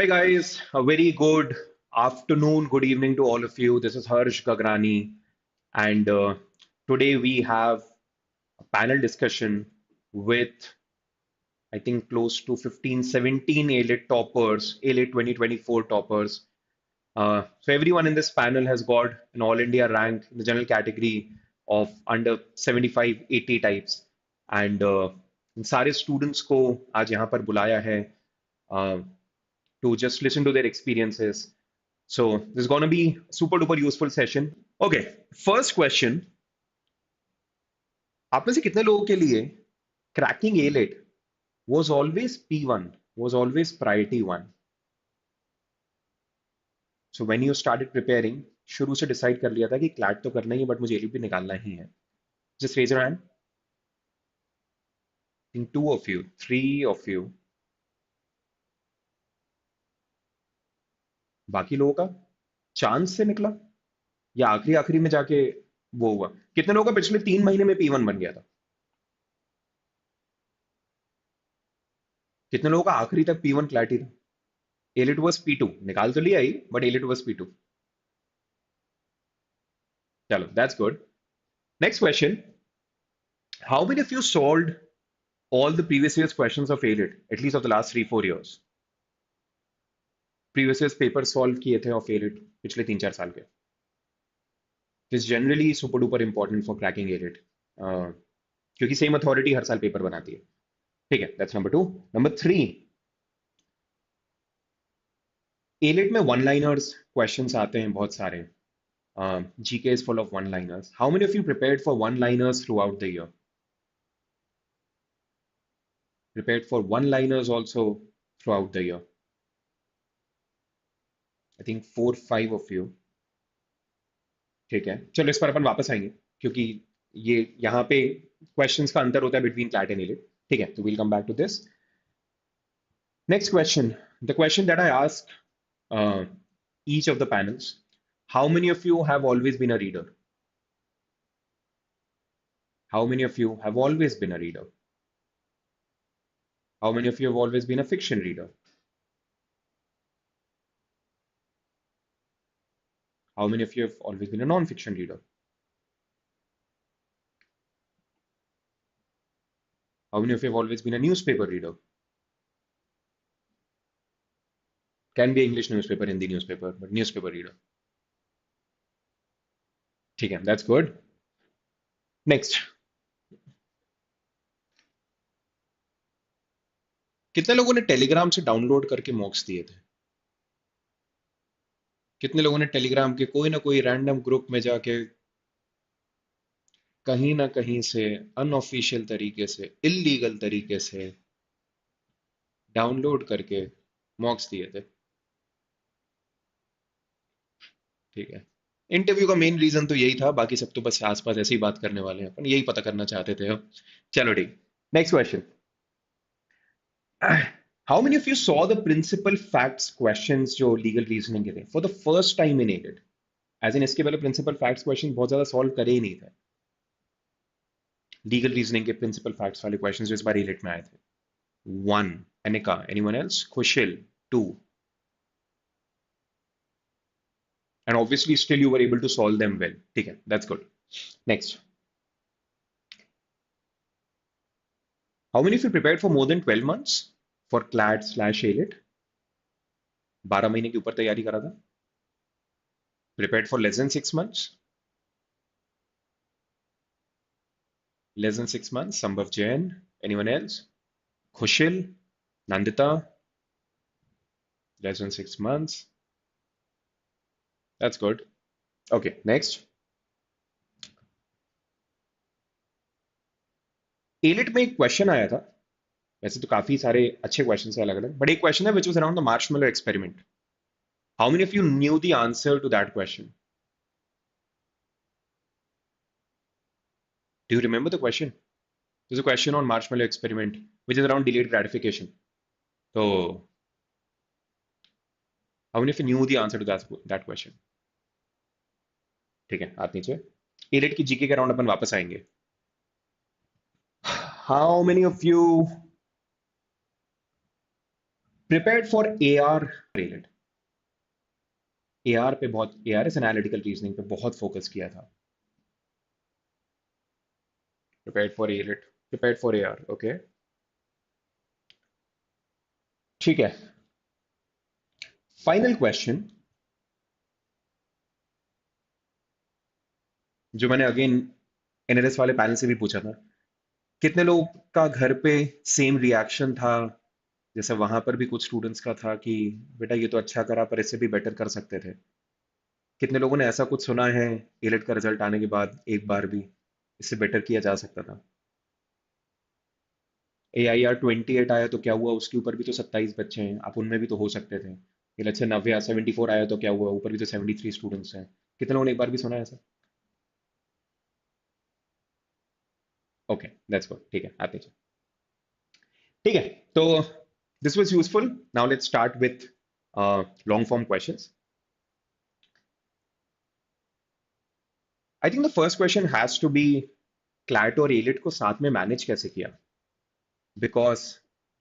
Hi guys, a very good afternoon, good evening to all of you. This is Harsh Gagrani, and today we have a panel discussion with I think close to 15, 17 AILET toppers, AILET 2024 toppers. So everyone in this panel has got an All India rank in the general category of under 75, 80 types, and इन सारे students को आज यहाँ पर बुलाया है uh, to just listen to their experiences. So this is going to be super duper useful session. Okay, first question. आप में से कितने लोगों के लिए cracking AILET was always P1, was always priority one? So when you started preparing, शुरू से decide कर लिया था कि CLAT तो करना ही है, but मुझे AILET भी निकालना ही है. Just raise your hand. I think two of you, three of you. बाकी लोगों का चांस से निकला या आखिरी आखिरी में जाके वो हुआ? कितने लोगों का पिछले 3 महीने में P1 बन गया था? कितने लोगों का आखिरी तक P1 क्लैट ही था? AILET was P2, निकाल तो लिया ही, but AILEट was P2. चलो, that's good. Next question. How many of you solved all the previous year's questions of AILET, at least of the last 3-4 years? Previous year's paper solve किए थे of AILET पिछले 3-4 साल के. This is generally super duper important for cracking AILET. क्योंकि same authority हर साल paper बनाती है. ठीक है, that's number 2. Number 3. AILET में one-liners questions आते हैं बहुत सारे. GK is full of one-liners. How many of you prepared for one-liners throughout the year? Prepared for one-liners also throughout the year? I think 4-5 of you. ठीक है, चलो इस पर अपन वापस आएंगे क्योंकि ये यहाँ पे क्वेश्चंस का अंतर होता है between CLAT and AILET. ठीक है, तो we'll come back to this. Next question. The question that I asked each of the panels. How many of you have always been a reader? How many of you have always been a reader? How many of you have always been a fiction reader? How many of you have always been a non-fiction reader? How many of you have always been a newspaper reader? Can be English newspaper, Hindi newspaper, but newspaper reader. ठीक है, that's good. Next. कितने लोगों ने Telegram से download करके मॉक्स दिए थे? कितने लोगों ने टेलीग्राम के कोई ना कोई रैंडम ग्रुप में जाके कहीं ना कहीं से अनऑफिशियल तरीके से, इलीगल तरीके से डाउनलोड करके मॉक्स दिए थे? ठीक है, इंटरव्यू का मेन रीजन तो यही था, बाकी सब तो बस आसपास ऐसे ही बात करने वाले हैं, अपन यही पता करना चाहते थे अब. चलो ठीक, next question. How many of you saw the principal facts questions जो legal reasoning के थे for the first time in AILET? As in इसके पहले principal facts question बहुत ज्यादा solve करे ही नहीं थे. Legal reasoning के principal facts वाले questions जो इस बार AILET में आए थे. 1. Anika. Anyone else? Kushil. 2. And obviously still you were able to solve them well. ठीक है, that's good. Next. How many of you prepared for more than 12 months for CLAT/AILET? 12 महीने के ऊपर तैयारी करा था? Prepared for less than 6 months? Less than 6 months? Sambhav Jain. Anyone else? Khushil? Nandita? Less than 6 months. That's good. Okay, next. AILET में एक question आया था, वैसे तो काफी सारे अच्छे क्वेश्चन है अलग अलग, बट एक क्वेश्चन है which was around the marshmallow experiment. How many of you knew the answer to that question? Do you remember the question? There's a question on marshmallow experiment which is around delayed gratification. So, how many of you knew the answer to that question? ठीक है, हाथ नीचे. AILET की GK के round अपन वापस आएंगे. How many of you prepared for AR AILET। AR पे बहुत, ARS एनालिटिकल रीजनिंग पे बहुत फोकस किया था। Prepared for AILET, prepared for AR, okay, ठीक है। फाइनल क्वेश्चन जो मैंने अगेन NLS वाले पैनल से भी पूछा था, कितने लोग का घर पे सेम रिएक्शन था, जैसे वहां पर भी कुछ स्टूडेंट्स का था कि बेटा ये तो अच्छा करा पर इससे भी बेटर कर सकते थे। कितने लोगों ने ऐसा कुछ सुना है AILET का रिजल्ट आने के बाद एक बार भी इससे बेटर किया जा सकता था? AIR 28 आया तो क्या हुआ, उसके ऊपर भी तो 27 बच्चे हैं, आप उनमें भी तो हो सकते थे। ये अच्छे 90 74 आया तो क्या हुआ, ऊपर भी तो 73 स्टूडेंट्स हैं। कितने लोगों ने एक बार भी सुना है ऐसा? ओके, दैट्स गुड, ठीक है, आते हैं। ठीक है, तो this was useful. Now let's start with long form questions. I think the first question has to be CLAT और AILET को साथ में मैनेज कैसे किया, बिकॉज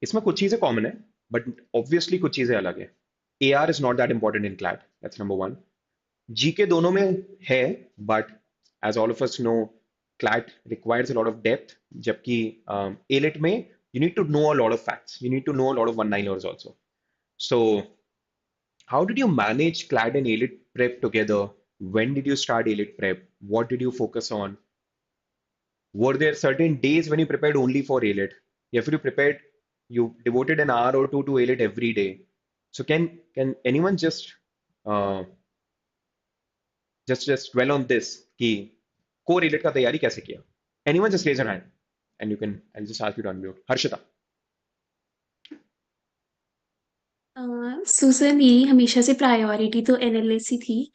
इसमें कुछ चीजें कॉमन है बट ऑब्वियसली कुछ चीजें अलग है। AR is not that important in CLAT, that's number one. GK दोनों में है, but as all of us know CLAT requires a lot of depth, जबकि AILET में you need to know a lot of facts, you need to know a lot of one-liners also. So how did you manage CLAT and AILET prep together? When did you start AILET prep? What did you focus on? Were there certain days when you prepared only for AILET? If you prepared, you devoted an hour or two to AILET every day. So can anyone uh, just dwell on this कि core AILET का तैयारी कैसे किया? Anyone just raise your hand and you can, I'll just ask you to unmute. Harshita. Sir मेरी हमेशा से priority तो analysis ही थी।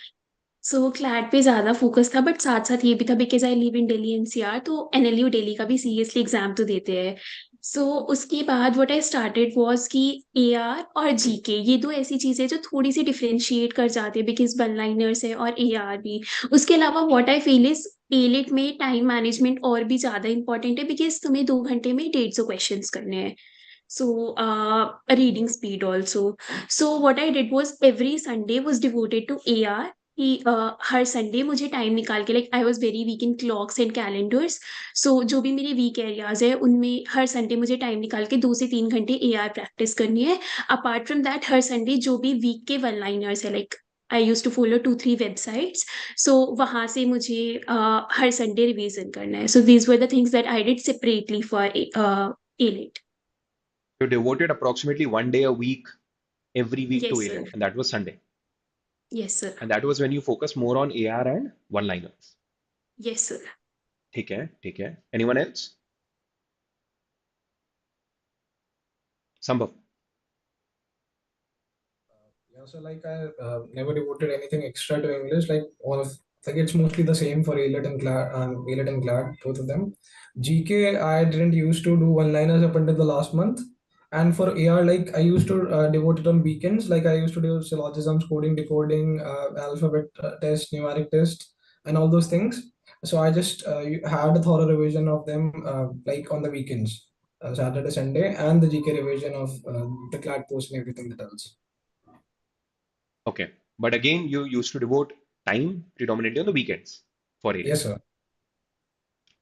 सो क्लैट पे ज़्यादा फोकस था, बट साथ साथ ये भी था because I live in Delhi NCR, तो NLU दिल्ली का भी सीरियसली एग्जाम तो देते हैं। सो उसके बाद व्हाट आई स्टार्टेड वाज कि AR और GK ये दो ऐसी चीज़ें जो थोड़ी सी डिफरेंशिएट कर जाते हैं बिकॉज वन लाइनर्स है और AR भी। उसके अलावा what I feel is elite में टाइम मैनेजमेंट और भी ज़्यादा इंपॉर्टेंट है बिकॉज तुम्हें 2 घंटे में 150 क्वेश्चंस करने हैं। So, reading speed also. So, what I did was every Sunday was devoted to AR. कि हर संडे मुझे टाइम निकाल के, like I was very weak in clocks and calendars. So जो भी मेरे वीक एरियाज है उनमें हर संडे मुझे टाइम निकाल के 2 से 3 घंटे AR प्रैक्टिस करनी है। अपार्ट फ्रॉम दैट हर संडे जो भी वीक के वन लाइनर्स है, like I use to follow 2 3 websites. So वहाँ से मुझे हर संडे रिवीजन करना है। So these were the things that I did separately for AILET. You devoted approximately 1 day a week every week to Yes, sir. AILET, and that was Sunday. Yes, sir. And that was when you focus more on AR and one-liners. Yes, sir. ठीक है, ठीक है. Anyone else? Sambhav. Yeah, so like I never devoted anything extra to English. Like all of like it's mostly the same for AILET and CLAT, both of them. GK I didn't used to do one-liners up until the last month, and for AR like I used to devote it on weekends. Like I used to do syllogisms, coding, decoding, alphabet test, numeric test, and all those things. So I just had a thorough revision of them like on the weekends, Saturday, Sunday, and the GK revision of the CLAT post and everything that else. Okay. But again, you used to devote time predominantly on the weekends for AILET. Yes, sir.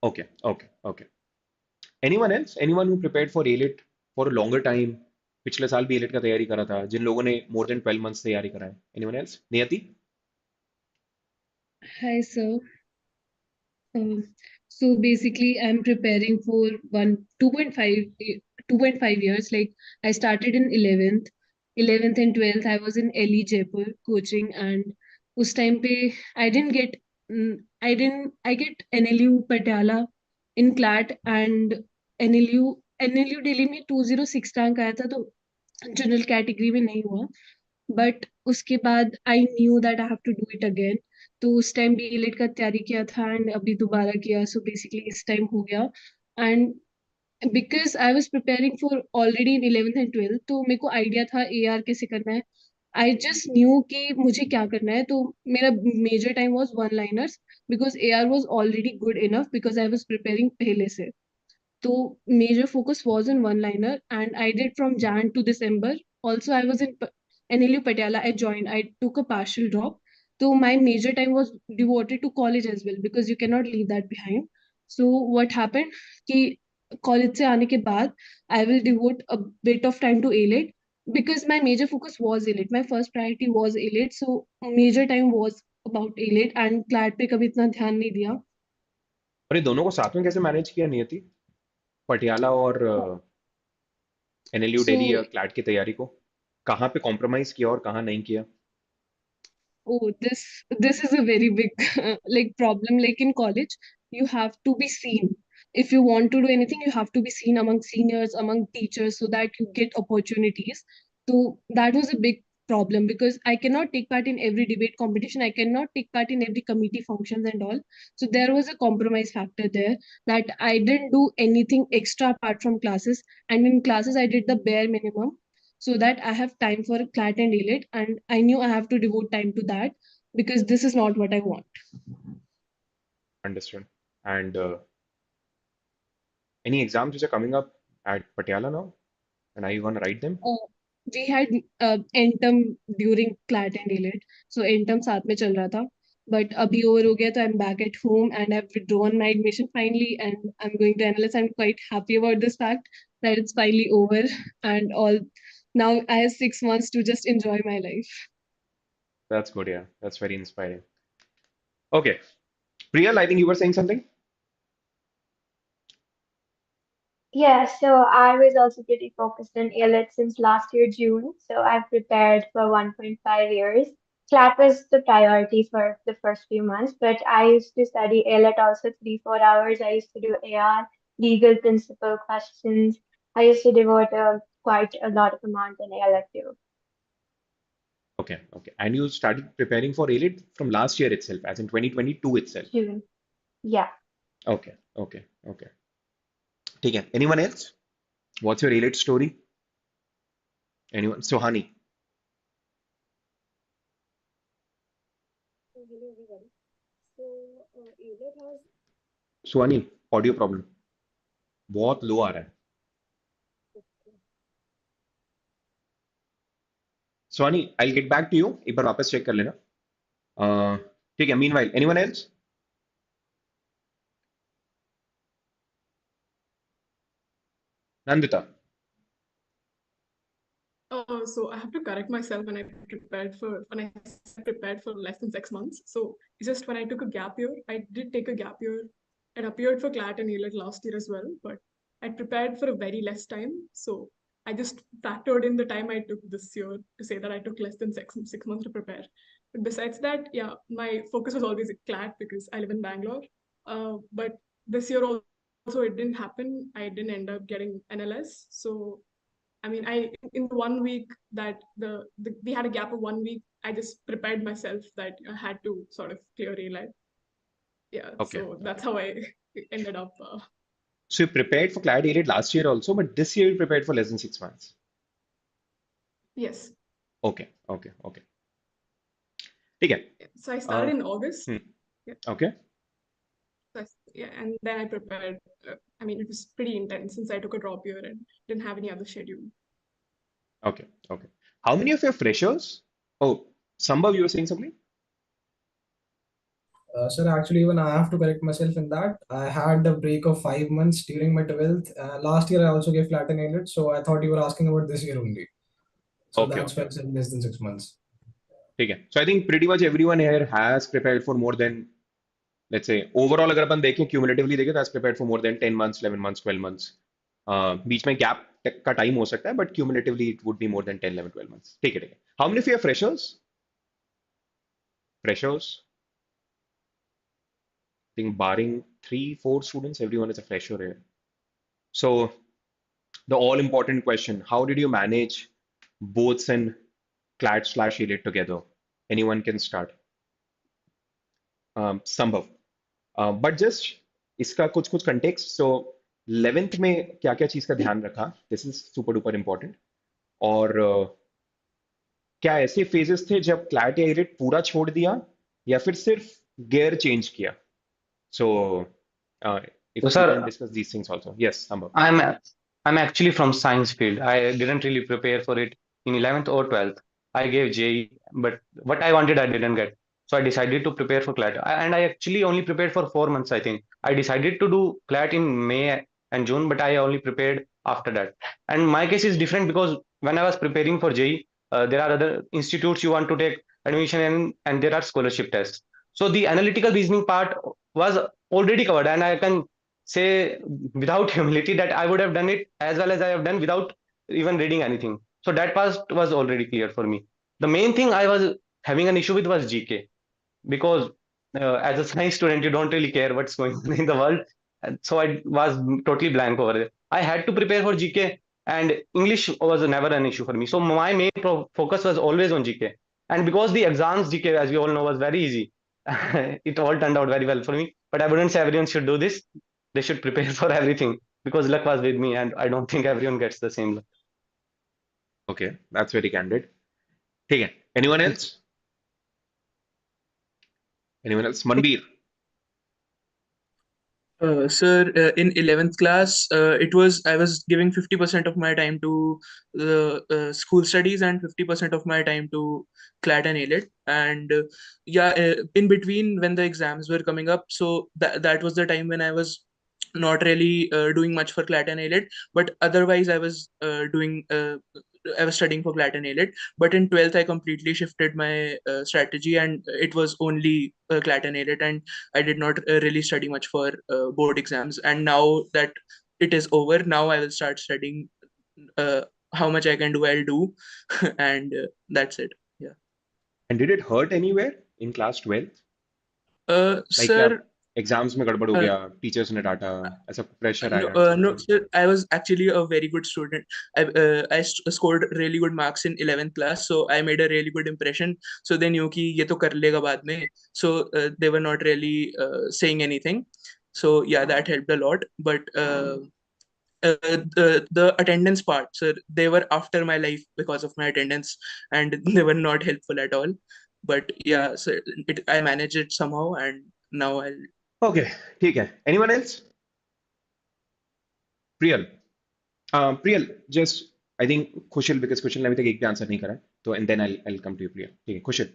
Okay, okay, okay. Anyone else? Anyone who prepared for AILET for a longer time? पिछले साल भी AILET का तैयारी करा था, जिन लोगों ने more than 12 months तैयारी करा है? Anyone else? नियति? Hi, sir. So basically, I'm preparing for 2.5 years. Like I started in 11th and 12th. I was in LE Jaipur coaching, and उस time पे I didn't get, I get NLU Patiala in CLAT and NLU Delhi में 206 rank आया था, तो general category में नहीं हुआ। But उसके बाद I knew that I have to do it again. तो उस टाइम भी एलिट का तैयारी किया था एंड अभी दोबारा किया, सो बेसिकली इस टाइम हो गया। And because I was preparing for already in 11th and 12th, तो मेरे को आइडिया था AR कैसे करना है। आई जस्ट न्यू कि मुझे क्या करना है, तो मेरा major time was one liners because AR was already good enough because I was preparing पहले से। तो major focus was in one liner and I did from Jan to December also I was in NLU Patiala. I joined. I took a partial drop. So my major time was devoted to college as well because you cannot leave that behind. So what happened? कि college से आने के बाद I will devote a bit of time to AILET because my major focus was AILET. My first priority was AILET. So major time was about AILET and CLAT पे कभी इतना ध्यान नहीं दिया. और ये दोनों को साथ में कैसे मैनेज किया नियति, पटियाला और एनएलयू दिल्ली या So क्लैट की तैयारी को? कहाँ पे कॉम्प्रोमाइज किया और कहाँ नहीं किया? oh, this is a very big like problem. Like in college, you have to be seen. If you want to do anything, you have to be seen among seniors, among teachers, so that you get opportunities. So that was a big problem because I cannot take part in every debate competition. I cannot take part in every committee functions and all. So there was a compromise factor there that I didn't do anything extra apart from classes. And in classes, I did the bare minimum so that I have time for CLAT and AILET, and I knew I have to devote time to that because this is not what I want. Understood. And any exams which are coming up at Patiala now? And are you going to write them? We had end term during CLAT and AILET, so end term साथ में चल रहा था. But अभी over हो गया, तो I'm back at home and I've withdrawn my admission finally, and I'm going to analyze. I'm quite happy about this fact that it's finally over and all. Now I have 6 months to just enjoy my life. That's good, yeah. That's very inspiring. Okay. Priyal, I think you were saying something? Yeah, so I was also pretty focused on AILET since last year, June. So I've prepared for 1.5 years. CLAT was the priority for the first few months, but I used to study AILET also 3, 4 hours. I used to do AR, legal principle questions. I used to devote quite a lot of amount on AILET too. Okay, okay. And you started preparing for AILET from last year itself, as in 2022 itself. June. Yeah. Okay, okay, okay. ठीक है. Anyone else? What's your AILET story? Anyone? Sohani. Hello everybody. So, AILET has Sohani, audio problem. बहुत लो आ रहा है. Sohani, I'll get back to you. एक बार वापस check कर लेना. ठीक है. Meanwhile, anyone else? Nandita. So I have to correct myself when I prepared for less than 6 months. So it's just when I took a gap year, I did take a gap year. It appeared for CLAT and AILET last year as well, but I prepared for a very less time. So I just factored in the time I took this year to say that I took less than six months to prepare. But besides that, yeah, my focus was always at CLAT because I live in Bangalore. But this year also it didn't happen. I didn't end up getting NLS. So I mean, in 1 week that we had a gap of 1 week, I just prepared myself that I had to sort of clear AILET. Yeah, Okay. so that's how I ended up. So you prepared for CLAT AILET last year also, but this year you prepared for less than 6 months. Yes. Okay, okay, okay. ठीक है. So I started in August. Okay. Yeah, and then I prepared. I mean, it was pretty intense since I took a drop year and didn't have any other schedule. Okay, okay. How many of your freshers? Oh, Sambhav, you were saying something? Sir, actually, even I have to correct myself in that. I had a break of 5 months during my 12th. Last year, I also gave CLAT and AILET, so I thought you were asking about this year only. So Okay, that's why I said less than 6 months. Okay. So I think pretty much everyone here has prepared for more than, let's say, overall अगर अपन देखें cumulatively देखें तो has prepared for more than 10 months, 11 months, 12 months. बीच में gap का time हो सकता है, but cumulatively it would be more than 10, 11, 12 months. ठीक है. How many of you are freshers? Freshers? I think barring 3, 4 students, everyone is a fresher here. So the all important question, how did you manage boths and CLAT/AILET together? Anyone can start. Sambhav. But just इसका कुछ कुछ context. So 11th में क्या क्या चीज का ध्यान रखा? This is super duper important. और क्या ऐसे phases थे जब CLAT या AILET पूरा छोड़ दिया या फिर सिर्फ gear change किया? So if So, you sir, can discuss these things also. Yes, Sambhav. I'm actually from science field. I didn't really prepare for it in 11th or 12th, I gave JE, but what I wanted I didn't get. So I decided to prepare for CLAT. And I actually only prepared for 4 months, I think. I decided to do CLAT in May and June, but I only prepared after that. And my case is different because when I was preparing for JE, there are other institutes you want to take admission in, and there are scholarship tests. So the analytical reasoning part was already covered, and I can say without humility that I would have done it as well as I have done without even reading anything. So that part was already clear for me. The main thing I was having an issue with was GK, because as a science student, you don't really care what's going on in the world. And so I was totally blank over there. I had to prepare for GK, and English was never an issue for me. So my main focus was always on GK. And because the exams GK, as we all know, was very easy, it all turned out very well for me. But I wouldn't say everyone should do this. They should prepare for everything because luck was with me, and I don't think everyone gets the same luck. Okay, that's very candid. ठीक है. Anyone else? Anyone else? Manbir. Sir, in 11th class, I was giving 50% of my time to the school studies and 50% of my time to CLAT and AILET. And in between when the exams were coming up, so that was the time when I was not really doing much for CLAT and AILET, but otherwise I was studying for CLAT and AILET. But in 12th, I completely shifted my strategy, and it was only CLAT and AILET, and I did not really study much for board exams. And now that it is over, now I will start studying. Uh, how much I can do, I'll do, and that's it. Yeah. And did it hurt anywhere in class 12th? Like क्या Sir, exams में गड़बड़ हो uh, गया, teachers ने डांटा, ऐसा pressure no, आया? no, sir. I was actually a very good student. I scored really good marks in 11th class, so I made a really good impression. So they knew कि ये तो कर लेगा बाद में. So they were not really saying anything. So yeah, that helped a lot. But the attendance part, sir, they were after my life because of my attendance, and they were not helpful at all. But yeah, so I managed it somehow, and now I'll. Okay, ठीक है. Anyone else? Priyal. Priyal, just I think Kushal, because Kushal ने अभी तक एक भी answer नहीं करा, तो and then I'll come to you, Priyal. ठीक है, Kushal.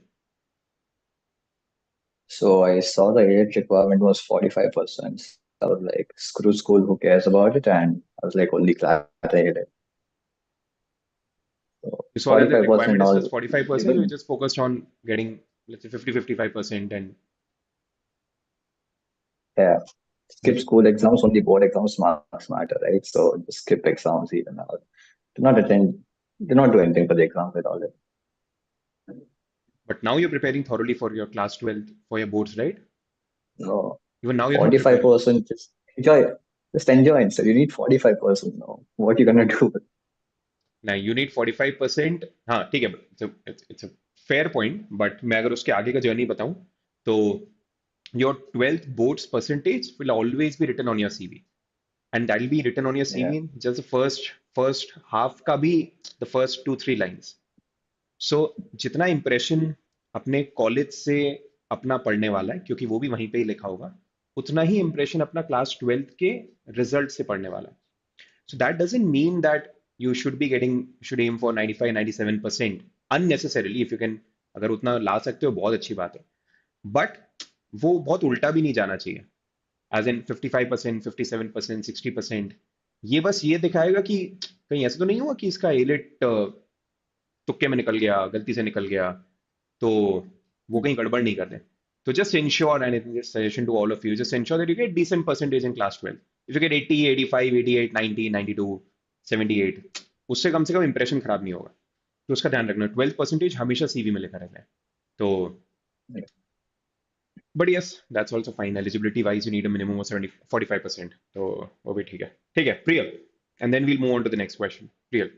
So I saw the age requirement was 45%. I was like, screw school, who cares about it? And I was like, only class it. So You saw that the 45% requirement is all just 45%, or you given. just focused on getting, let's say, 50-55%, and Yeah. Skip school exams, only board exams marks matter, right? So just skip exams even out. Do not attend, do not do anything for the exams at all. but now you're preparing thoroughly for your class 12 for your boards, right? No. Even now you're not preparing. 45%, just enjoy. Just enjoy it. So you need 45%. No. What you gonna do? Now you need 45%. हाँ ठीक है, it's a fair point, but मैं अगर उसके आगे का journey बताऊं तो your 12th boards percentage will always be written on your CV, and that will be written on your CV Yeah. in just the first half का भी the first 2-3 lines. So जितना impression अपने college से अपना पढ़ने वाला है, क्योंकि वो भी वहीं पे ही लिखा होगा, उतना ही impression अपना क्लास 12th के रिजल्ट से पढ़ने वाला है. So that doesn't mean that you should aim for 95-97% unnecessarily. If you can, अगर उतना ला सकते हो बहुत अच्छी बात है, but वो बहुत उल्टा भी नहीं जाना चाहिए, as in 55%, 57%, 60%. ये बस ये दिखाएगा कि कहीं ऐसा तो नहीं हुआ कि इसका एलिट तुक्के में निकल गया, गलती से निकल गया, तो वो कहीं गड़बड़ नहीं कर दे. So just ensure, and this suggestion to all of you, just ensure that you get decent percentage in class 12. If you get 80, 85, 88, 90, 92, 78, उससे कम से कम impression खराब नहीं होगा. तो उसका ध्यान रखना. 12 percentage हमेशा CV में लिखा रहता है. तो but yes, that's also fine. Eligibility wise, you need a minimum of 45%. तो वो भी ठीक है. ठीक है, Priyal. And then we'll move on to the next question. Priyal.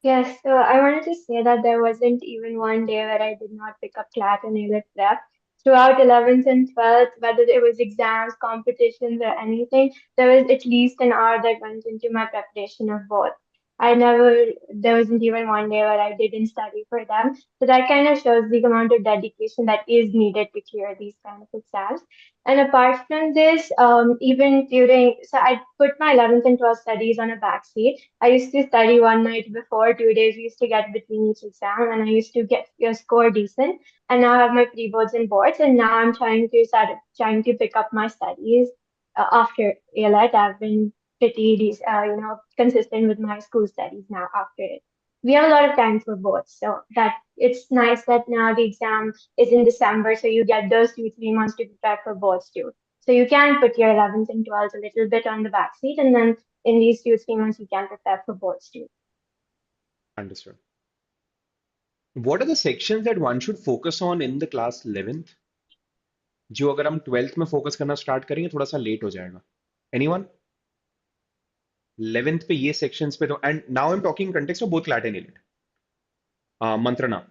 Yes, so I wanted to say that there wasn't even one day where I did not pick up CLAT and AILET prep. Throughout 11th and 12th, whether it was exams, competitions, or anything, there was at least an hour that went into my preparation of both. There wasn't even one day where I didn't study for them. So that kind of shows the amount of dedication that is needed to clear these kind of exams. And apart from this, so I put my 11th and 12th studies on a back seat. I used to study one night before, 2 days we used to get between each exam, and I used to get your score decent. And now I have my pre-boards and boards, and now I'm trying to pick up my studies after AILET. I've been consistent with my school studies now after it. We have a lot of time for both, so that it's nice that now the exam is in December, so you get those 2, 3 months to prepare for boards too. So you can put your 11th and 12th a little bit on the back seat, and then in these 2, 3 months you can prepare for boards too. Understood. What are the sections that one should focus on in the class 11th? जो अगर हम 12th में focus करना start करेंगे थोड़ा सा late हो जाएगा. Anyone? 11th पे ये sections पे तो, and now I'm talking in context of both CLAT and AILET. Mantrana.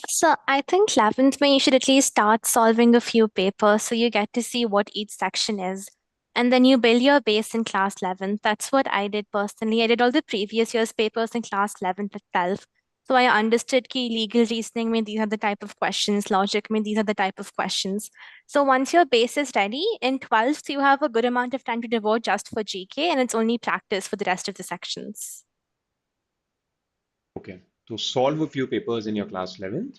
So I think 11th May you should at least start solving a few papers so you get to see what each section is. And then you build your base in class 11th. That's what I did personally. I did all the previous year's papers in class 11th itself. So I understood key legal reasoning mean these are the type of questions, logic mean these are the type of questions. So once your base is ready, in 12th you have a good amount of time to devote just for GK and it's only practice for the rest of the sections. Okay. So solve a few papers in your class 11th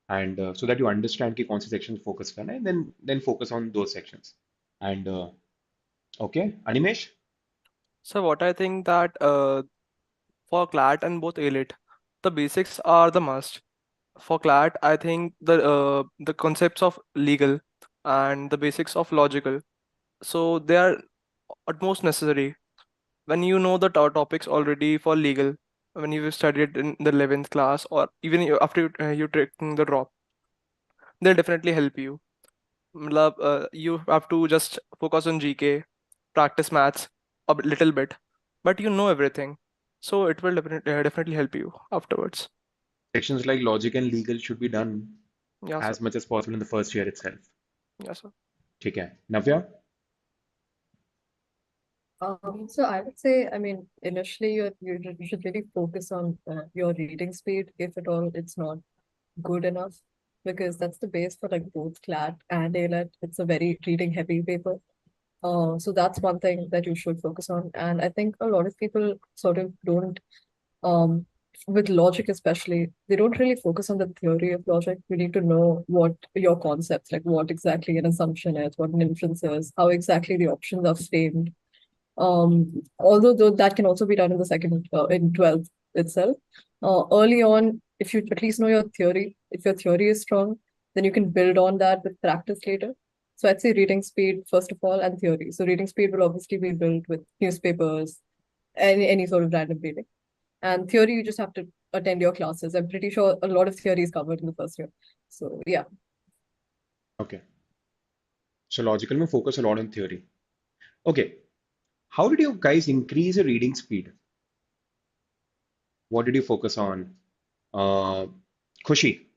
and so that you understand कि कौन से sections focus करना है, and then focus on those sections. And okay, Animesh? So what I think that for CLAT and both AILET, the basics are the must. For CLAT, I think the concepts of legal and the basics of logical, so they are utmost necessary. When you know the topics already for legal, when you've studied in the 11th class or even after you taking the drop, they'll definitely help you. You have to just focus on GK, practice maths a little bit, but you know everything. So it will definitely help you afterwards. Sections like logic and legal should be done Yeah, sir. as much as possible in the first year itself. Yes, sir. ठीक है. Navya? So I would say, I mean, initially you should really focus on your reading speed, if at all it's not good enough, because that's the base for like both CLAT and AILET. It's a very reading heavy paper. So that's one thing that you should focus on. And I think a lot of people sort of don't, with logic especially, they don't really focus on the theory of logic. You need to know what your concepts, like what exactly an assumption is, what an inference is, how exactly the options are framed. Although that can also be done in the in 12th itself. Early on, if you at least know your theory, if your theory is strong, then you can build on that with practice later. So I'd say reading speed first of all and theory. So reading speed will obviously be built with newspapers, any sort of random reading. And theory, you just have to attend your classes. I'm pretty sure a lot of theory is covered in the first year. So yeah. Okay. So logical में focus a lot on theory. Okay. How did you guys increase your reading speed? What did you focus on? Khushi,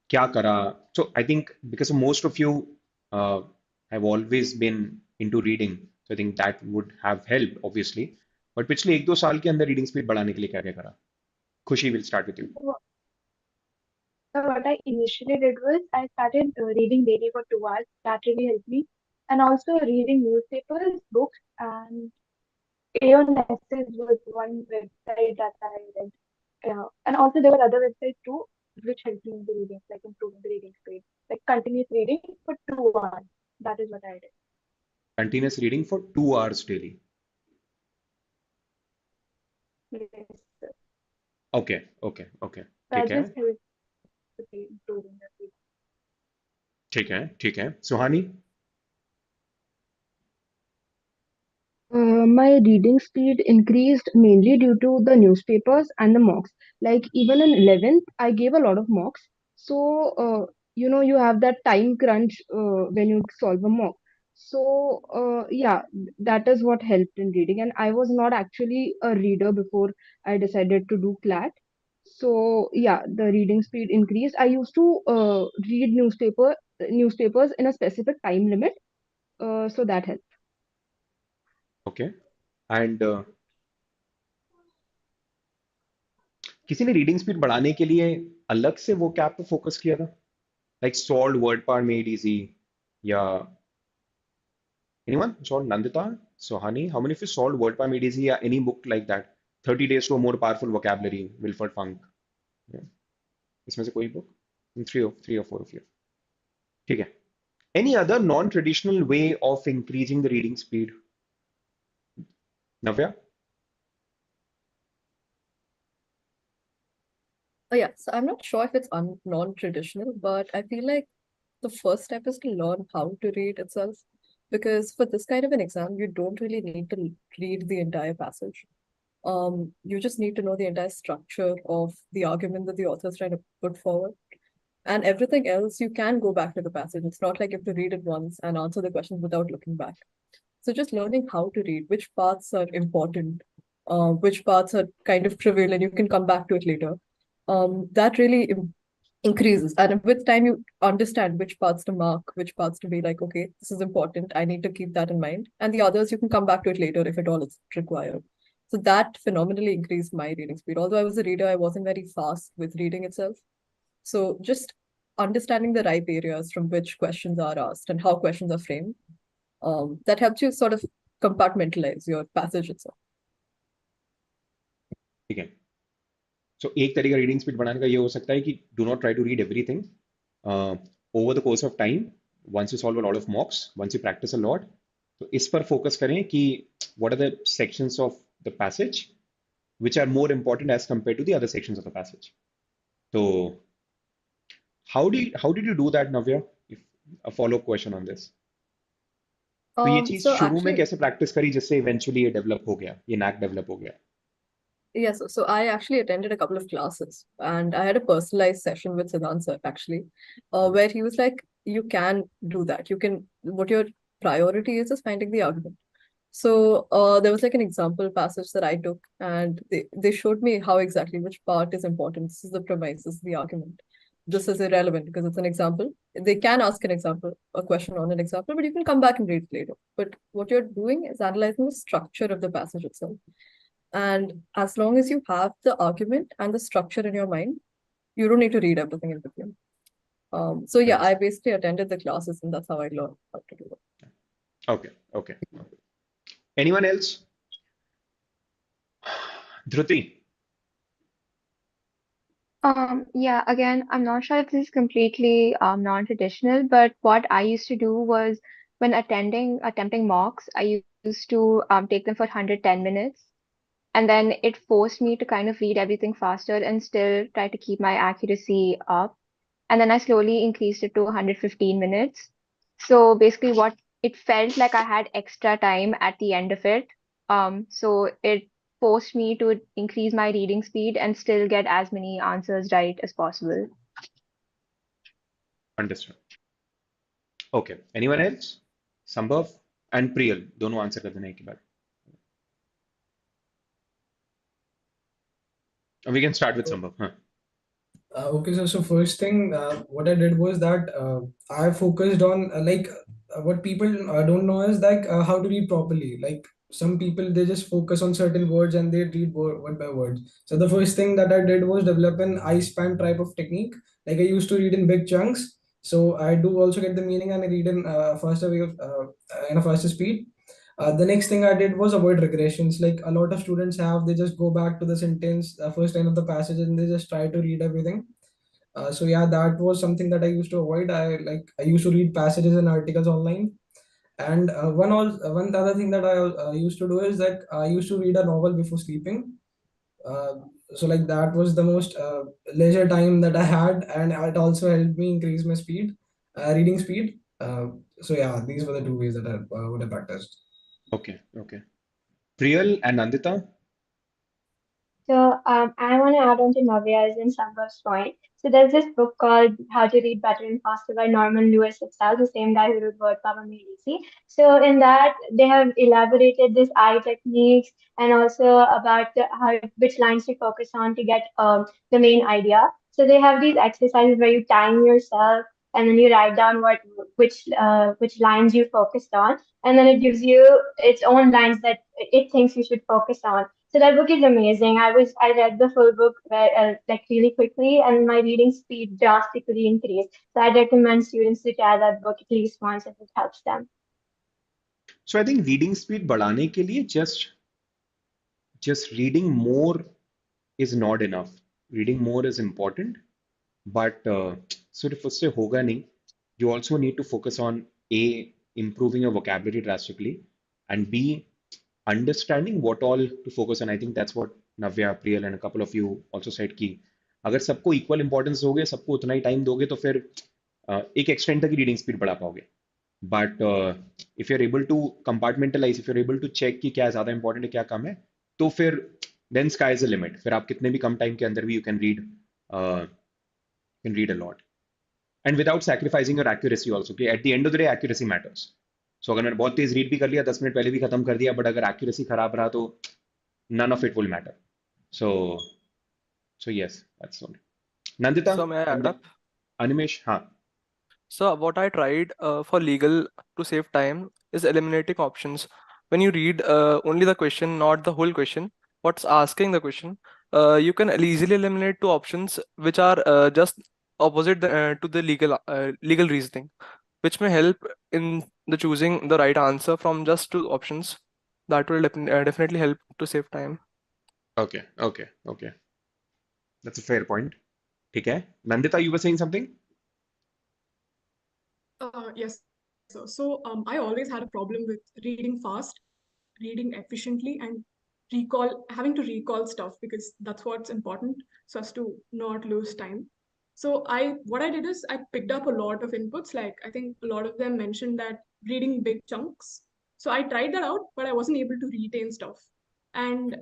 क्या करा? So I think because most of you have always been into reading, so I think that would have helped, obviously. But पिछले 1-2 साल के अंदर reading speed बढ़ाने के लिए क्या क्या करा? Khushi, will start with you. So what I initially did was I started reading daily for 2 hours. That really helped me. And also reading newspapers, books, and Aonesses was one website that I read. And also there were other websites too, which helped me in the reading, like improving the reading speed. Like continuous reading for 2 hours. That is what I did. Continuous reading for 2 hours daily. Yes, sir. Okay, okay, okay. That ठीक है, just helped with improving the reading. ठीक है, ठीक है. Suhani? My reading speed increased mainly due to the newspapers and the mocks. Like even in 11th, I gave a lot of mocks. So, you have that time crunch when you solve a mock. So, yeah, that is what helped in reading. And I was not actually a reader before I decided to do CLAT. So, yeah, the reading speed increased. I used to read newspapers in a specific time limit. So that helped. Okay. And किसी ने reading speed बढ़ाने के लिए अलग से वो cap पे focus किया था, like solve word power made easy, या anyone solve Nandita, Sohani, how many of you solve word power made easy या any book like that, 30 days to a more powerful vocabulary, Wilford Funk? Yeah. इसमें से कोई book? Three or four of you. ठीक है. Any other non-traditional way of increasing the reading speed? Navya? Oh, yeah, so I'm not sure if it's non-traditional, but I feel like the first step is to learn how to read itself. Because for this kind of an exam, you don't really need to read the entire passage. You just need to know the entire structure of the argument that the author is trying to put forward. And everything else, you can go back to the passage. It's not like you have to read it once and answer the questions without looking back. So just learning how to read, which parts are important, which parts are kind of trivial, and you can come back to it later. That really increases. And with time, you understand which parts to mark, which parts to be like, okay, this is important. I need to keep that in mind. And the others, you can come back to it later if at all it's required. So that phenomenally increased my reading speed. Although I was a reader, I wasn't very fast with reading itself. So just understanding the ripe areas from which questions are asked and how questions are framed, that helps you sort of compartmentalize your passage itself. ठीक है. So एक तरीका reading speed बढ़ाने का ये हो सकता है कि do not try to read everything. Over the course of time, once you solve a lot of mocks, once you practice a lot, तो इस पर फोकस करें कि what are the sections of the passage which are more important as compared to the other sections of the passage. So how did you do that, Navya? If a follow-up question on this. तो ये चीज So शुरू में actually, कैसे practice करी जिससे eventually ये develop हो गया, ये नैक डेवलप हो गया? yes, so I actually attended a couple of classes and I had a personalized session with Siddhant sir actually, where he was like, you can do that. You can, what your priority is finding the argument. So there was like an example passage that I took, and they showed me how exactly which part is important. This is the premise, this is the argument. This is irrelevant because it's an example. They can ask an example, a question on an example, but you can come back and read it later. But what you're doing is analyzing the structure of the passage itself. And as long as you have the argument and the structure in your mind, you don't need to read everything in between. So yeah, I basically attended the classes and that's how I learned how to do it. Okay. Anyone else? Dhruti? Yeah, again, I'm not sure if this is completely non-traditional, but what I used to do was when attempting mocks, I used to take them for 110 minutes, and then it forced me to kind of read everything faster and still try to keep my accuracy up. And then I slowly increased it to 115 minutes. So basically, what it felt like I had extra time at the end of it. So it forced me to increase my reading speed and still get as many answers right as possible. Understood. Okay. Anyone else? Sambhav and Priyal, दोनों answer कर देना एक बार. We can start with Sambhav. Huh? Okay, so first thing, what I did was that I focused on what people don't know is how to read properly. Like some people, they just focus on certain words and they read word by word. So the first thing that I did was develop an eye span type of technique. Like I used to read in big chunks, so I do also get the meaning and I read in faster way of in a faster speed. The next thing I did was avoid regressions. Like a lot of students have, they just go back to the sentence, first line of the passage, and they just try to read everything. So yeah, that was something that I used to avoid. I used to read passages and articles online. And one other thing that I used to do is that I used to read a novel before sleeping. Uh, so like that was the most leisure time that I had, and it also helped me increase my reading speed. So yeah, these were the two ways that I would have practiced. Okay. Priyal and Nandita? So I want to add on to Navya's and Sambhav's point. So there's this book called How to Read Better and Faster by Norman Lewis itself, the same guy who wrote Word Power Made Easy. So in that, they have elaborated this eye techniques and also about which lines to focus on to get the main idea. So they have these exercises where you time yourself and then you write down what which lines you focused on, and then it gives you its own lines that it thinks you should focus on. So that book is amazing. I read the full book like really quickly, and my reading speed drastically increased. So I recommend students to try that book at least once if it helps them. So I think reading speed बढ़ाने के लिए just reading more is not enough. Reading more is important, but सिर्फ उससे होगा नहीं. You also need to focus on A, improving your vocabulary drastically, and B, understanding what all to focus on. I think that's what Navya, Priyal, and a couple of you also said कि अगर सबको equal importance दोगे, सबको उतना ही time दोगे, तो फिर एक extent तक ही reading speed बढ़ा पाओगे. But if you're able to compartmentalize, if you're able to check कि क्या ज़्यादा important है, क्या कम है, तो फिर then sky is the limit. फिर आप कितने भी कम time के अंदर भी you can read a lot. And without sacrificing your accuracy also. कि at the end of the day, accuracy matters. So अगर मैंने बहुत तेज रीड भी कर लिया, 10 मिनट पहले भी खत्म कर दिया, बट अगर accuracy खराब रहा तो none of it will matter. So yes, that's all. Nandita So may I add and up? Animesh, हाँ. So what I tried for legal to save time is eliminating options. When you read only the question, not the whole question, what's asking the question, you can easily eliminate two options which are just opposite to the legal reasoning, which may help in the choosing the right answer from just two options. That will definitely help to save time. Okay. That's a fair point. ठीक है. Nandita, you were saying something? Yes. So I always had a problem with reading fast, reading efficiently, and having to recall stuff because that's what's important so as to not lose time. So what I did is I picked up a lot of inputs. Like I think a lot of them mentioned that reading big chunks. So I tried that out, but I wasn't able to retain stuff. And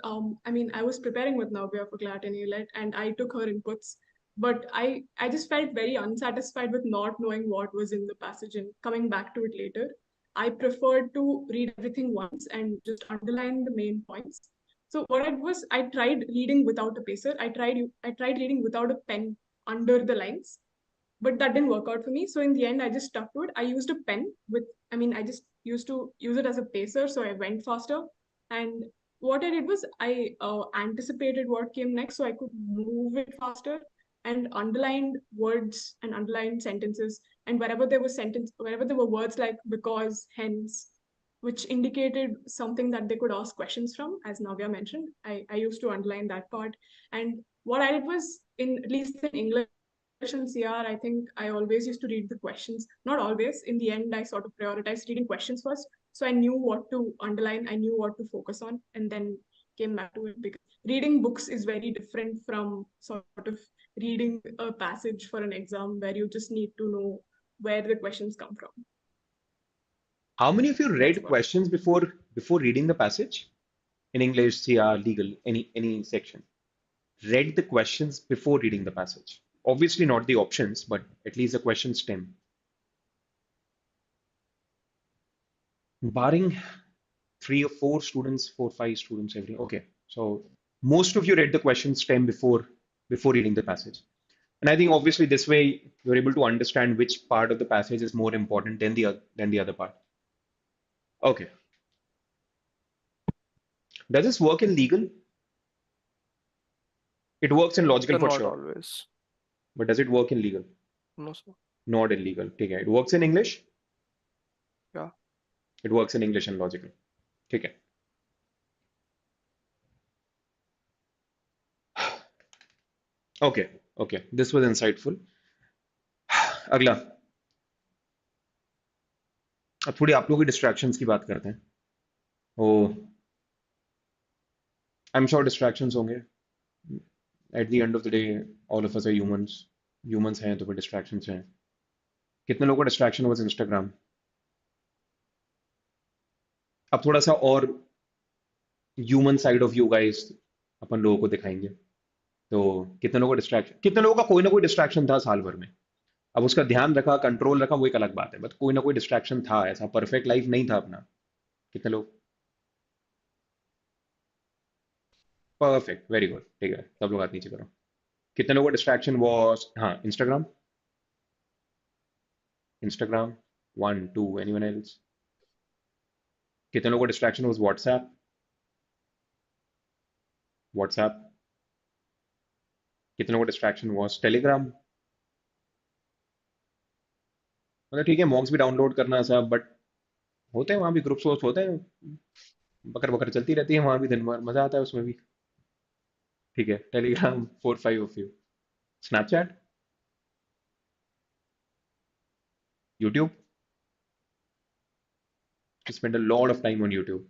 I mean, I was preparing with Navya for CLAT and AILET, and I took her inputs, but I just felt very unsatisfied with not knowing what was in the passage and coming back to it later. I preferred to read everything once and just underline the main points. So what I did was I tried reading without a pacer. I tried reading without a pen under the lines, but that didn't work out for me. So in the end, I just stuck to it. I used a pen I just used to use it as a pacer, so I went faster. And what I did was I anticipated what came next, so I could move it faster and underlined words and underlined sentences. And wherever there were words like because, hence, which indicated something that they could ask questions from, as Navya mentioned, I used to underline that part. And what I did was, at least in English and CR, I think I always used to read the questions. Not always. In the end, I sort of prioritized reading questions first. So I knew what to underline, I knew what to focus on, and then came back to it. Because reading books is very different from sort of reading a passage for an exam where you just need to know where the questions come from. How many of you That's read about it. questions before reading the passage? In English, CR, legal, any section. Read the questions before reading the passage. Obviously not the options, but at least the question stem. Barring 3 or 4 students, 4, 5 students every. Okay, so most of you read the question stem before reading the passage. And I think obviously this way you're able to understand which part of the passage is more important than the other part. Okay. Does this work in legal? It works in logical So for not sure. always. But does it work in legal? No, sir. Not in legal. Okay. It works in English? Yeah. It works in English and logical. Okay. Okay. This was insightful. अगला अब थोड़ी आप लोगों की distractions की बात करते हैं. Oh I am sure distractions होंगे. At the end of the day all of us are humans हैं तो फिर डिस्ट्रैक्शंस हैं. कितने लोगों को डिस्ट्रैक्शन वाज इंस्टाग्राम? अब थोड़ा सा और human side of you guys अपन लोगों को दिखाएंगे. तो कितने लोगों का कोई ना कोई डिस्ट्रैक्शन था साल भर में. अब उसका ध्यान रखा, कंट्रोल रखा, वो एक अलग बात है. बट कोई ना कोई डिस्ट्रैक्शन था, ऐसा परफेक्ट लाइफ नहीं था अपना. कितने लोग? Perfect, very good. ठीक है, सब लोग हाथ नीचे करो. कितने लोगों को डिस्ट्रैक्शन वॉज? हाँ, इंस्टाग्राम. 1, 2, anyone else? कितने लोगों को डिस्ट्रैक्शन was WhatsApp? WhatsApp? कितने लोगों को डिस्ट्रैक्शन was Telegram? मतलब ठीक है, मॉक्स भी डाउनलोड करना सब, बट होते हैं वहाँ भी ग्रुप्स वोप्स होते हैं, बकर बकर चलती रहती है वहाँ भी दिन भर, मजा आता है उसमें भी। ठीक है, Telegram 4-5 of you. Snapchat, YouTube, spend a lot of time on YouTube.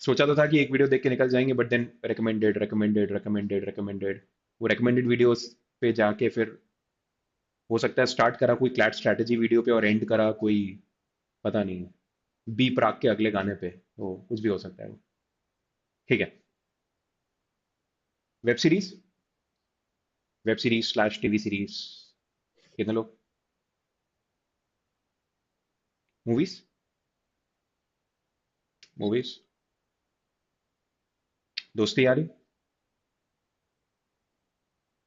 सोचा तो था कि एक वीडियो देख के निकल जाएंगे, but then recommended recommended recommended recommended, वो रिकमेंडेड वीडियोस पे जाके फिर हो सकता है स्टार्ट करा कोई क्लैट स्ट्रैटेजी वीडियो पे और एंड करा कोई, पता नहीं, बी प्राक के अगले गाने पे, तो कुछ भी हो सकता है वो। ठीक है, web series, web series slash TV series, कितने लोग? मूवीज, मूवीज, दोस्ती यारी,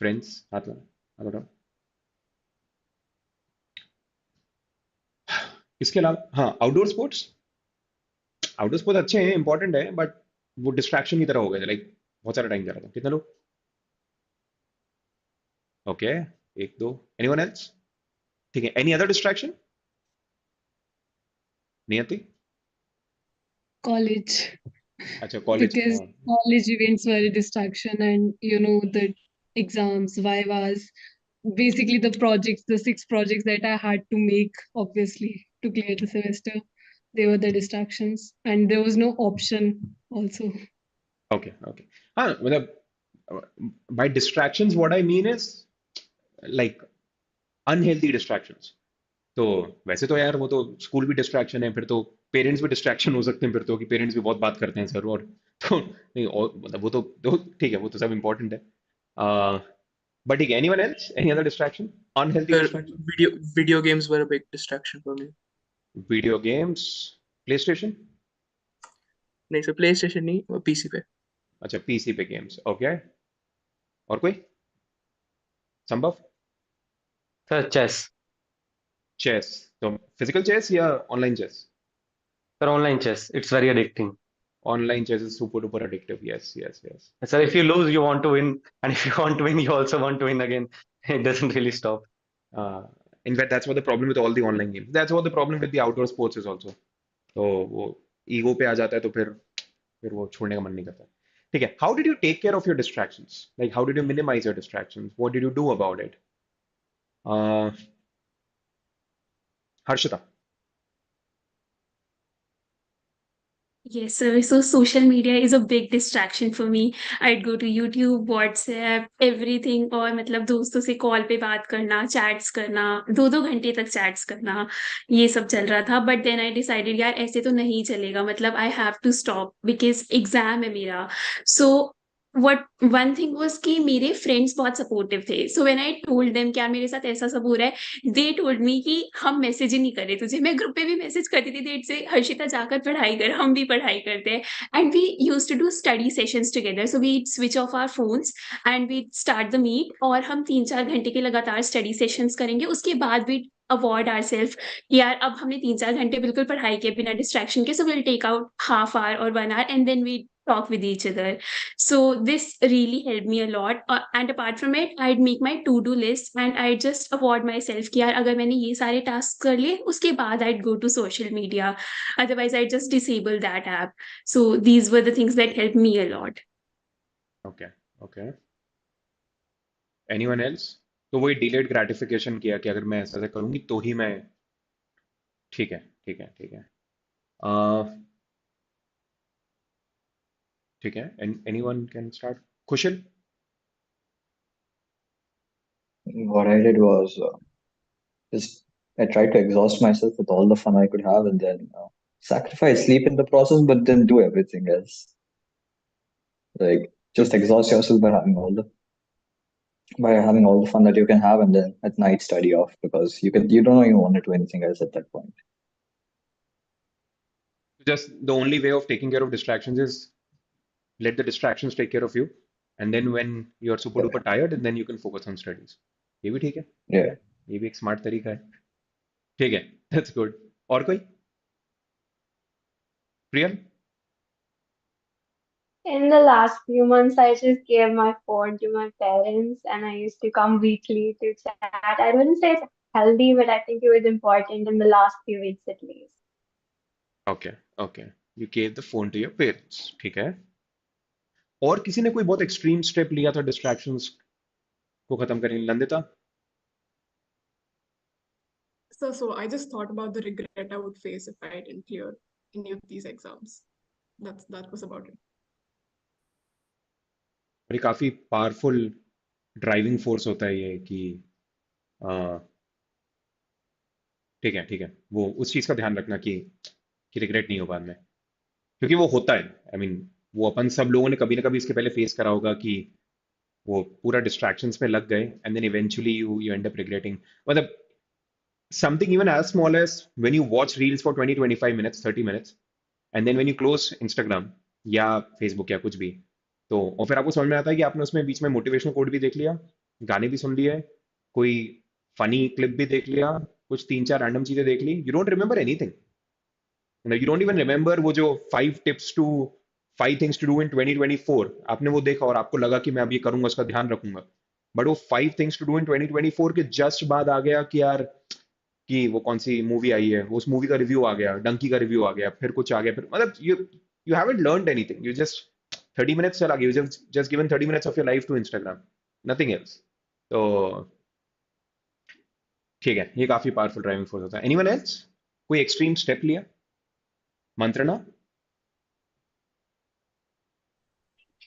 फ्रेंड्स, हाथ लगाओ। इसके अलावा हाँ, आउटडोर स्पोर्ट्स, आउटडोर स्पोर्ट्स अच्छे हैं, इंपॉर्टेंट है, बट वो डिस्ट्रैक्शन की तरह हो गए थे, लाइक बहुत सारा टाइम जा रहा था। कितने लोग? ओके, एक दो, एनीवन एल्स? ठीक है, एनी अदर डिस्ट्रैक्शन? नियति? College, अच्छा, कॉलेज, because हाँ। college events were a distraction, and the exams, vivas, basically the projects, the 6 projects that I had to make, obviously, to clear the semester, they were the distractions, and there was no option also. Okay okay, हाँ मतलब by distractions what I mean is like unhealthy distractions. तो वैसे तो यार वो तो school भी distraction है, फिर तो पेरेंट्स भी डिस्ट्रैक्शन हो सकते हैं, फिर तो कि पेरेंट्स भी बहुत बात करते हैं सर, और तो नहीं, और मतलब वो तो ठीक है, वो तो सब इंपॉर्टेंट है, बट ठीक है, anyone else, any other distraction, unhealthy Sir, distraction? video games were a big distraction for me. Video games, play station? नहीं सर, PlayStation नहीं, PC पे। अच्छा, पीसी पे गेम्स, ओके। और कोई संभव? Sir chess. चेस, तो फिजिकल चेस या online chess? Sir online chess, it's very addicting. Online chess is super duper addictive. Yes, yes, yes. Sir, if you lose, you want to win, and if you want to win, you also want to win again. It doesn't really stop. Uh, in fact, that's what the problem with all the online games. That's what the problem with the outdoor sports is also. तो वो ego पे आ जाता है, तो फिर वो छोड़ने का मन नहीं करता। ठीक है, how did you take care of your distractions? Like, how did you minimize your distractions? What did you do about it? Uh, Harshita. Yes, sir. So social media is a big distraction for me. I'd go to YouTube, WhatsApp, everything, और मतलब दोस्तों से call पे बात करना, chats करना, 2-2 घंटे तक चैट्स करना, ये सब चल रहा था। बट देन आई डिसाइडेड यार ऐसे तो नहीं चलेगा, मतलब I have to stop because exam है मेरा। So what one thing was कि मेरे फ्रेंड्स बहुत सपोर्टिव थे। So when I told them कि यार मेरे साथ ऐसा सब हो रहा है, दे टोल्ड मी कि हम मैसेज ही नहीं कर रहे तुझे। मैं ग्रुप पे भी मैसेज करती थी देर से, हर्षिता जाकर पढ़ाई कर, हम भी पढ़ाई करते हैं। And we used to do study sessions together, so we switch off our phones and we start the meet, और हम 3-4 घंटे के लगातार स्टडी सेशंस करेंगे। उसके बाद वी अवॉर्ड आवर सेल्फ कि यार अब हमने 3-4 घंटे बिल्कुल पढ़ाई के बिना डिस्ट्रैक्शन के, so will take out half hour और 1 hour and then we talk with each other. So this really helped me a lot. And apart from it, I'd make my to-do list and I'd just award myself कि यार अगर मैंने ये सारे tasks कर लिए, उसके बाद I'd go to social media. Otherwise, I'd just disable that app. So these were the things that helped me a lot. Okay, okay. Anyone else? तो वही delayed gratification किया कि अगर मैं ऐसा ऐसा करूंगी तो ही मैं, ठीक है, ठीक है, ठीक है, ठीक है। Anyone can start? Kushal? What I did was just I tried to exhaust myself with all the fun I could have, and then sacrifice sleep in the process, but then do everything else. Like just exhaust yourself by having all the fun that you can have, and then at night study off because you don't even want to do anything else at that point. Just the only way of taking care of distractions is let the distractions take care of you, and then when you're super duper tired, and then you can focus on studies. ये भी ठीक है, Yeah. ये भी एक smart तरीका है। ठीक है, that's good. और कोई? Priyal? In the last few months, I just gave my phone to my parents and I used to come weekly to chat. I wouldn't say it's healthy, but I think it was important in the last few weeks at least. Okay okay, you gave the phone to your parents, ठीक है। और किसी ने कोई बहुत extreme step लिया था distractions को खत्म करने के लिए? Nandita? So I just thought about the regret I would face if I didn't clear any of these exams. That was about it. और ये काफी पावरफुल ड्राइविंग फोर्स होता है ये कि ठीक है ठीक है, वो उस चीज का ध्यान रखना कि रिग्रेट नहीं हो बाद में, क्योंकि वो होता है। आई मीन वो अपन सब लोगों ने कभी ना कभी इसके पहले फेस करा होगा कि वो पूरा डिस्ट्रैक्शंस में लग गए and then eventually you end up regretting. मतलब something even as small as when you watch reels for 20-25 minutes 30 minutes and then when you close Instagram या Facebook या कुछ भी, तो और फिर आपको समझ में आता है कि आपने उसमें बीच में मोटिवेशनल कोड भी देख लिया, गाने भी सुन लिए, कोई फनी क्लिप भी देख लिया, कुछ 3-4 रैंडम चीजें देख ली, you don't remember anything. You don't even remember वो जो 5 things to do in 2024 आपने वो देखा और आपको लगा कि मैं अब ये करूंगा, उसका ध्यान रखूंगा, बट वो 5 things to do in 2024 के जस्ट बाद आ गया कि यार कि वो कौन सी मूवी आई है, उस मूवी का रिव्यू आ गया, डंकी का रिव्यू आ गया, फिर कुछ आ गया, फिर मतलब you haven't learned anything, you just 30 minutes चला गया, you just given 30 minutes of your life to Instagram, nothing else. तो ठीक है, ये काफी पावरफुल ड्राइविंग फोर्स होता है। एनीवन एल्स कोई एक्सट्रीम स्टेप लिया? मंत्रणा?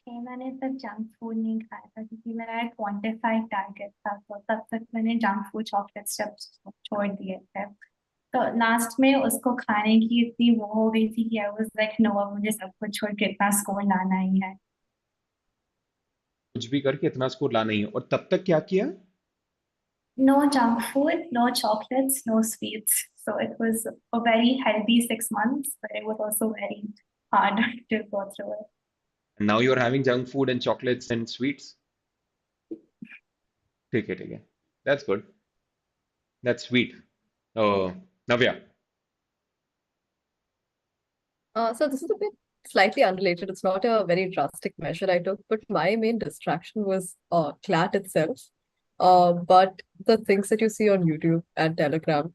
मैंने तब जंक फूड नहीं खाया था क्योंकि मेरा एक क्वांटिफाइड टारगेट था, तो तब तक मैंने जंक फूड चॉकलेट स्टेप्स छोड़ दिए थे। तो लास्ट में उसको खाने की इतनी वो हो गई थी कि आई वाज लाइक नो, अब मुझे सब कुछ छोड़ के इतना स्कोर लाना ही है। कुछ भी करके इतना स्कोर लाना ही है। और तब तक क्या किया? No junk food, no chocolates, no sweets. So it was a very healthy 6 months, but it was also very hard to go through it. Now you are having junk food and chocolates and sweets. ठीक है ठीक है, that's good, that's sweet. Navya? So this is a bit slightly unrelated. It's not a very drastic measure I took, but my main distraction was CLAT itself. But the things that you see on YouTube and Telegram,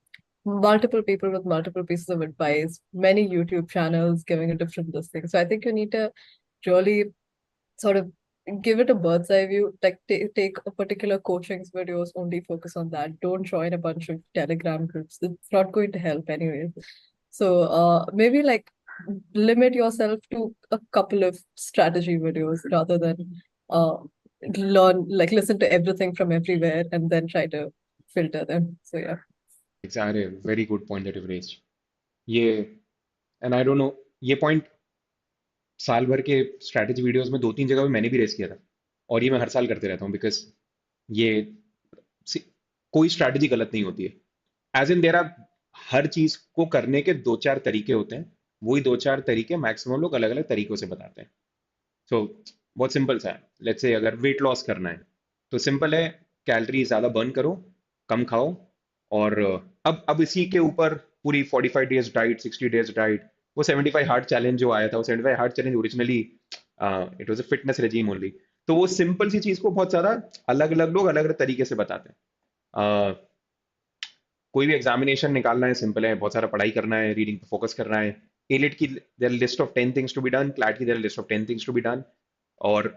multiple people with multiple pieces of advice, many YouTube channels giving a different this thing. So I think you need to really sort of give it a bird's eye view. Like take a particular coaching's videos, only focus on that. Don't join a bunch of Telegram groups. It's not going to help anyways. So maybe like limit yourself to a couple of strategy videos rather than listen to everything from everywhere and then try to filter them. So yeah. Exactly, very good point that you've raised. ये and I don't know, ये point साल भर के strategy videos में 2-3 जगह पे मैंने भी रेस किया था, और ये मैं हर साल करते रहता हूँ बिकॉज ये कोई स्ट्रैटेजी गलत नहीं होती है। एज इन देर आर हर चीज को करने के 2-4 तरीके होते हैं, वही 2-4 तरीके मैक्सिमम लोग अलग अलग तरीकों से बताते हैं। सो बहुत सिंपल सा है। लेट्स से अगर वेट लॉस करना है तो सिंपल है, कैलोरी ज़्यादा बर्न करो, कम खाओ, और अब इसी के ऊपर पूरी 45 डेज डाइट, 60 डेज डाइट, वो 75 हार्ड चैलेंज जो आया था, वो 75 hard challenge originally it was a fitness regime only. तो वो सिंपल सी चीज़ को बहुत ज़्यादा अलग अलग लोग अलग अलग तरीके से बताते हैं। कोई भी एग्जामिनेशन निकालना है, सिंपल है, बहुत सारा पढ़ाई करना है, रीडिंग पे फोकस करना है। एलिट की their list of 10 things to be done, CLAT की their list of 10 things to be done. और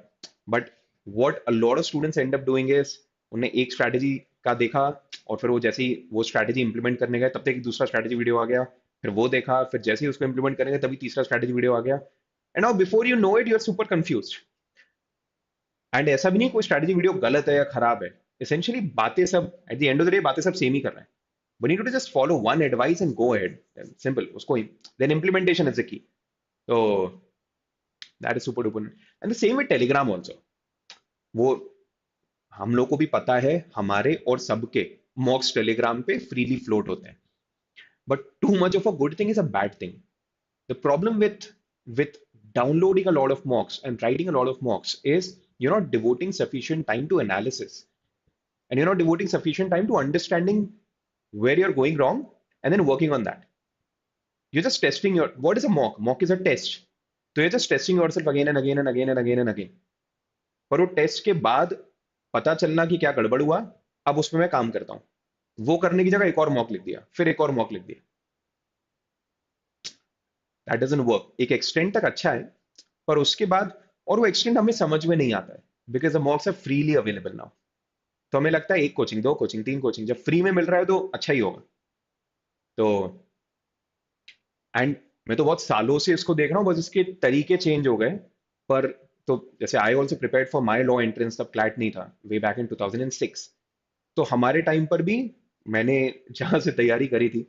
but what a lot of students end up doing is उन्हें एक स्ट्रैटेजी का देखा और फिर वो जैसे ही वो स्ट्रैटेजी इंप्लीमेंट करने गए तब तक एक दूसरा स्ट्रैटेजी वीडियो आ गया, फिर वो देखा, फिर जैसे ही उसको इंप्लीमेंट करेंगे तभी तीसरा स्ट्रैटेजी वीडियो आ गया, and now before you know it you are super confused. And ऐसा भी नहीं कोई स्ट्रैटेजी वीडियो गलत है या खराब है, एसेंशियली बातें सब eight the end of the day बातें सब सेम ही कर रहे हैं, but you need to just follow one advice and go ahead. Simple. उसको then implementation is the key. So that is super duper. And the same with Telegram also. वो हम लोग को भी पता है, हमारे और सबके मॉक्स टेलीग्राम पे फ्रीली फ्लोट होते हैं, but too much of a good thing is a bad thing. The problem with downloading a lot of mocks and writing a lot of mocks is you're not devoting sufficient time to analysis, and you're not devoting sufficient time to understanding where you're going wrong and then working on that. You're just testing your, what is a mock? Mock is a test. So you're just testing yourself again and again and again and again and again. पर वो test के बाद पता चलना कि क्या गड़बड़ हुआ, अब उसमें मैं काम करता हूँ। वो करने की जगह एक और मॉक लिख दिया, फिर एक और मॉक लिख दिया। That doesn't work. एक एक्सटेंट तक अच्छा है, पर उसके बाद, और वो एक्सटेंट हमें समझ में नहीं आता है, because the mocks are freely available now. तो हमें लगता है एक कोचिंग, दो कोचिंग, तीन कोचिंग, जब फ्री में मिल रहा है तो अच्छा ही होगा। तो एंड मैं तो बहुत सालों से इसको देख रहा हूँ, बस इसके तरीके चेंज हो गए। पर तो जैसे I also prepared for my law entrance, तब क्लैट नहीं था, वे बैक इन 2006। तो हमारे टाइम पर भी मैंने जहाँ से तैयारी करी थी,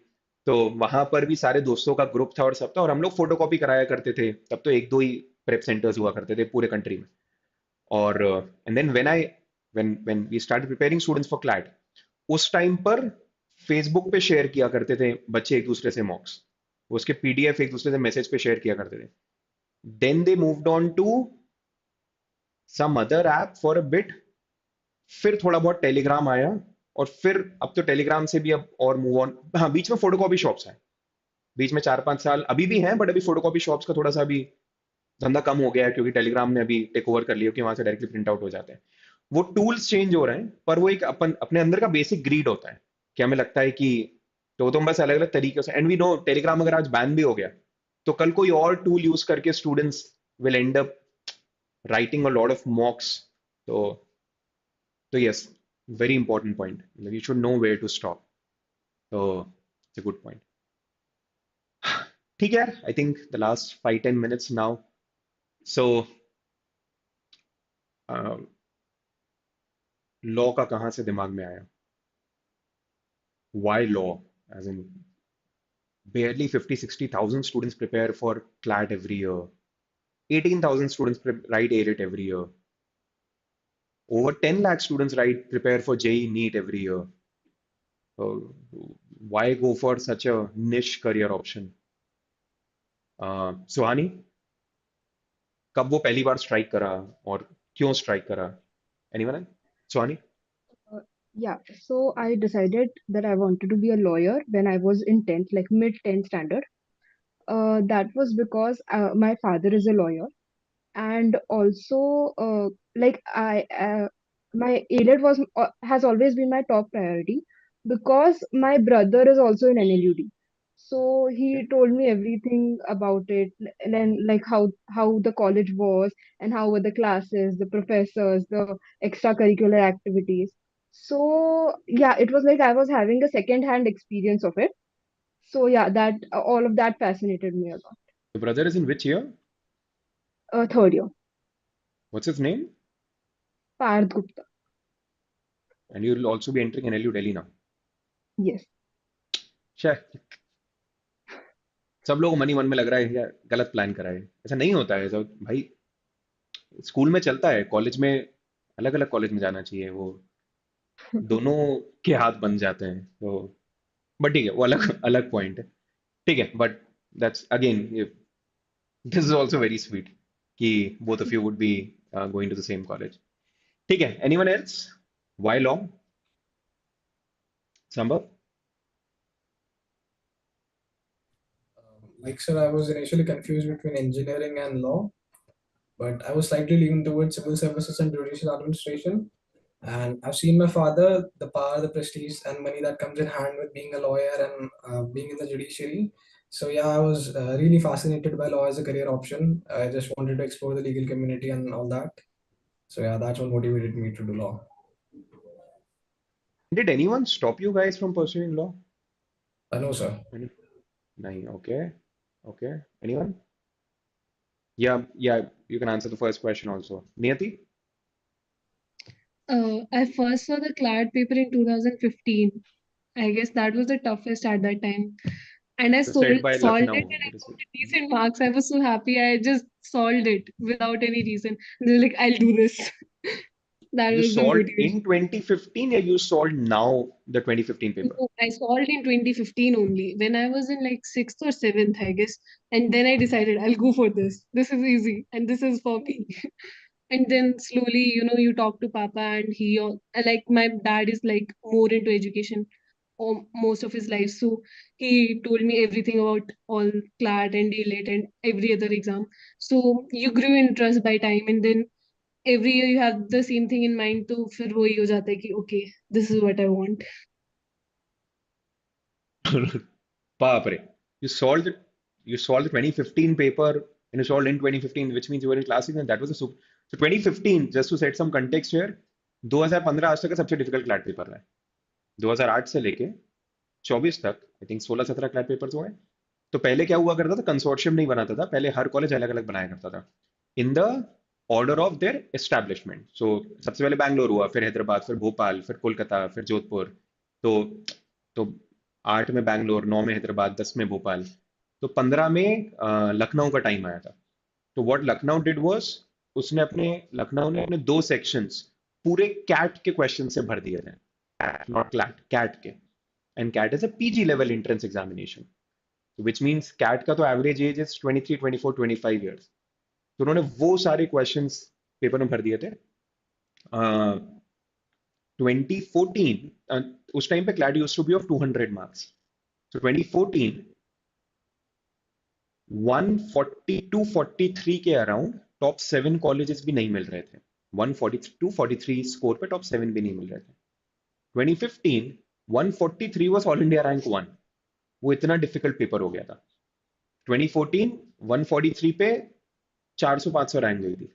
तो वहां पर भी सारे दोस्तों का ग्रुप था और सब था, और हम लोग फोटोकॉपी कराया करते थे। तब तो एक दो ही प्रेप सेंटर्स हुआ करते थे पूरे कंट्री में। और and then when we start preparing students for CLAT, उस टाइम पर फेसबुक पे शेयर किया करते थे बच्चे एक दूसरे से मॉक्स, उसके पीडीएफ एक दूसरे से मैसेज पे शेयर किया करते थे। Then they moved on to some other app for a bit, फिर थोड़ा बहुत टेलीग्राम आया, और फिर अब तो टेलीग्राम से भी अब और मूव ऑन। हाँ, बीच में फोटोकॉपी शॉप्स हैं, बीच में 4-5 साल अभी भी हैं, बट अभी फोटोकॉपी शॉप्स का थोड़ा सा अभी धंधा कम हो गया है, क्योंकि टेलीग्राम ने अभी टेक ओवर कर लिया, कि वहां से डायरेक्टली प्रिंट आउट हो जाते हैं। वो टूल्स चेंज हो रहे हैं, पर वो एक अपने अंदर का बेसिक ग्रीड होता है कि हमें लगता है कि, तो तुम बस अलग अलग तरीके से, एंड वी नो टेलीग्राम अगर आज बैन भी हो गया, तो कल कोई और टूल यूज करके students will end up writing a lot of mocks. तो yes, very important point, you should know where to stop. तो इट्स अ गुड पॉइंट। ठीक है यार, I think the last 5-10 minutes now. So law का कहाँ से दिमाग में आया? Why law? As in, barely 50-60,000 students prepare for CLAT every year. 18,000 students write AILET every year. Over 10 lakh students prepare for JEE NEET every year. So why go for such a niche career option? सुहानी, कब वो पहली बार strike करा और क्यों strike करा? Anyone? Suhani? Yeah, so I decided that I wanted to be a lawyer when I was in 10th, like mid 10th standard. That was because my father is a lawyer, and also like my AILET was has always been my top priority because my brother is also in NLUD. So he told me everything about it, and then like how the college was and how were the classes, the professors, the extracurricular activities. So yeah, it was like I was having a second hand experience of it. So yeah, that all of that fascinated me a lot. Your brother is in which year? Third year, What's his name? Parth Gupta. And you'll also be entering NLU Delhi now. Yes. Sure. सब लोग मन ही मन में लग रहा है यार, गलत प्लान करा है। ऐसा नहीं होता है सब भाई, स्कूल में चलता है, कॉलेज में अलग अलग कॉलेज में जाना चाहिए, वो दोनों के हाथ बन जाते हैं। तो बट ठीक है, वो अलग अलग पॉइंट है। ठीक है, but that's again, this is also very sweet कि both of you would be going to the same college. ठीक है, anyone else? Why law? Sambhav? Like, sir, I was initially confused between engineering and law, but I was slightly leaning towards civil services and judicial administration. And I've seen my father, the power, the prestige, and money that comes in hand with being a lawyer and being in the judiciary. So yeah, I was really fascinated by law as a career option. I just wanted to explore the legal community and all that. So yeah, that's what motivated me to do law. Did anyone stop you guys from pursuing law? No, sir. Nahi, okay. Okay. Anyone? Yeah, yeah, you can answer the first question also. Niyati? I first saw the CLAT paper in 2015. I guess that was the toughest at that time. And I Said by solved it Lucknow. and I got decent marks. I was so happy. I just solved it without any reason. They were like, I'll do this. That You was the solved motivation. in 2015, or you solved now the 2015 paper? No, I solved in 2015 only, when I was in like 6th or 7th, I guess. And then I decided I'll go for this. This is easy and this is for me. And then slowly, you talk to Papa and like my dad is like more into education. most of his life. So he told me everything about all CLAT and AILET and every other exam. So you grew interest by time, and then every year you have the same thing in mind. तो फिर वही हो जाता है कि okay, this is what I want. बाप रे, you solved the 2015 paper and you solved in 2015, which means you were in class 6 and that was a super. So 2015, just to set some context here, 2015 आज तक का सबसे difficult CLAT paper रहा है. 2008 से लेके 24 तक आई थिंक 16-17 क्लैट पेपर्स हुए हैं. तो पहले क्या हुआ करता था, कंसोर्शियम नहीं बनाता था, पहले हर कॉलेज अलग अलग बनाया करता था in the order of their establishment. So सबसे पहले बैंगलोर हुआ, फिर हैदराबाद, फिर भोपाल, फिर कोलकाता, फिर जोधपुर. तो तो 8 में बैंगलोर, 9 में हैदराबाद, 10 में भोपाल. तो 15 में लखनऊ का टाइम आया था. तो what Lucknow did was, Lucknow ने अपने 2 सेक्शंस पूरे कैट के क्वेश्चन से भर दिए थे. नॉट क्लैट, कैट के. And CAT is a PG level entrance examination, which means CAT का तो एवरेज एज इज 23, 24, 25 years. तो उन्होंने वो सारे क्वेश्चंस पेपर में भर दिए थे. 2014, उस टाइम पे CLAT used to be of 200 marks. So 2014 142-43 के अराउंड टॉप 7 कॉलेजेस भी नहीं मिल रहे थे. 142-43 स्कोर पे टॉप 7 भी नहीं मिल रहे थे. 2015 143 वाज ऑल इंडिया रैंक 1. वो इतना डिफिकल्ट पेपर हो गया था. 2014 143 पे 400-500 रैंक गई थी.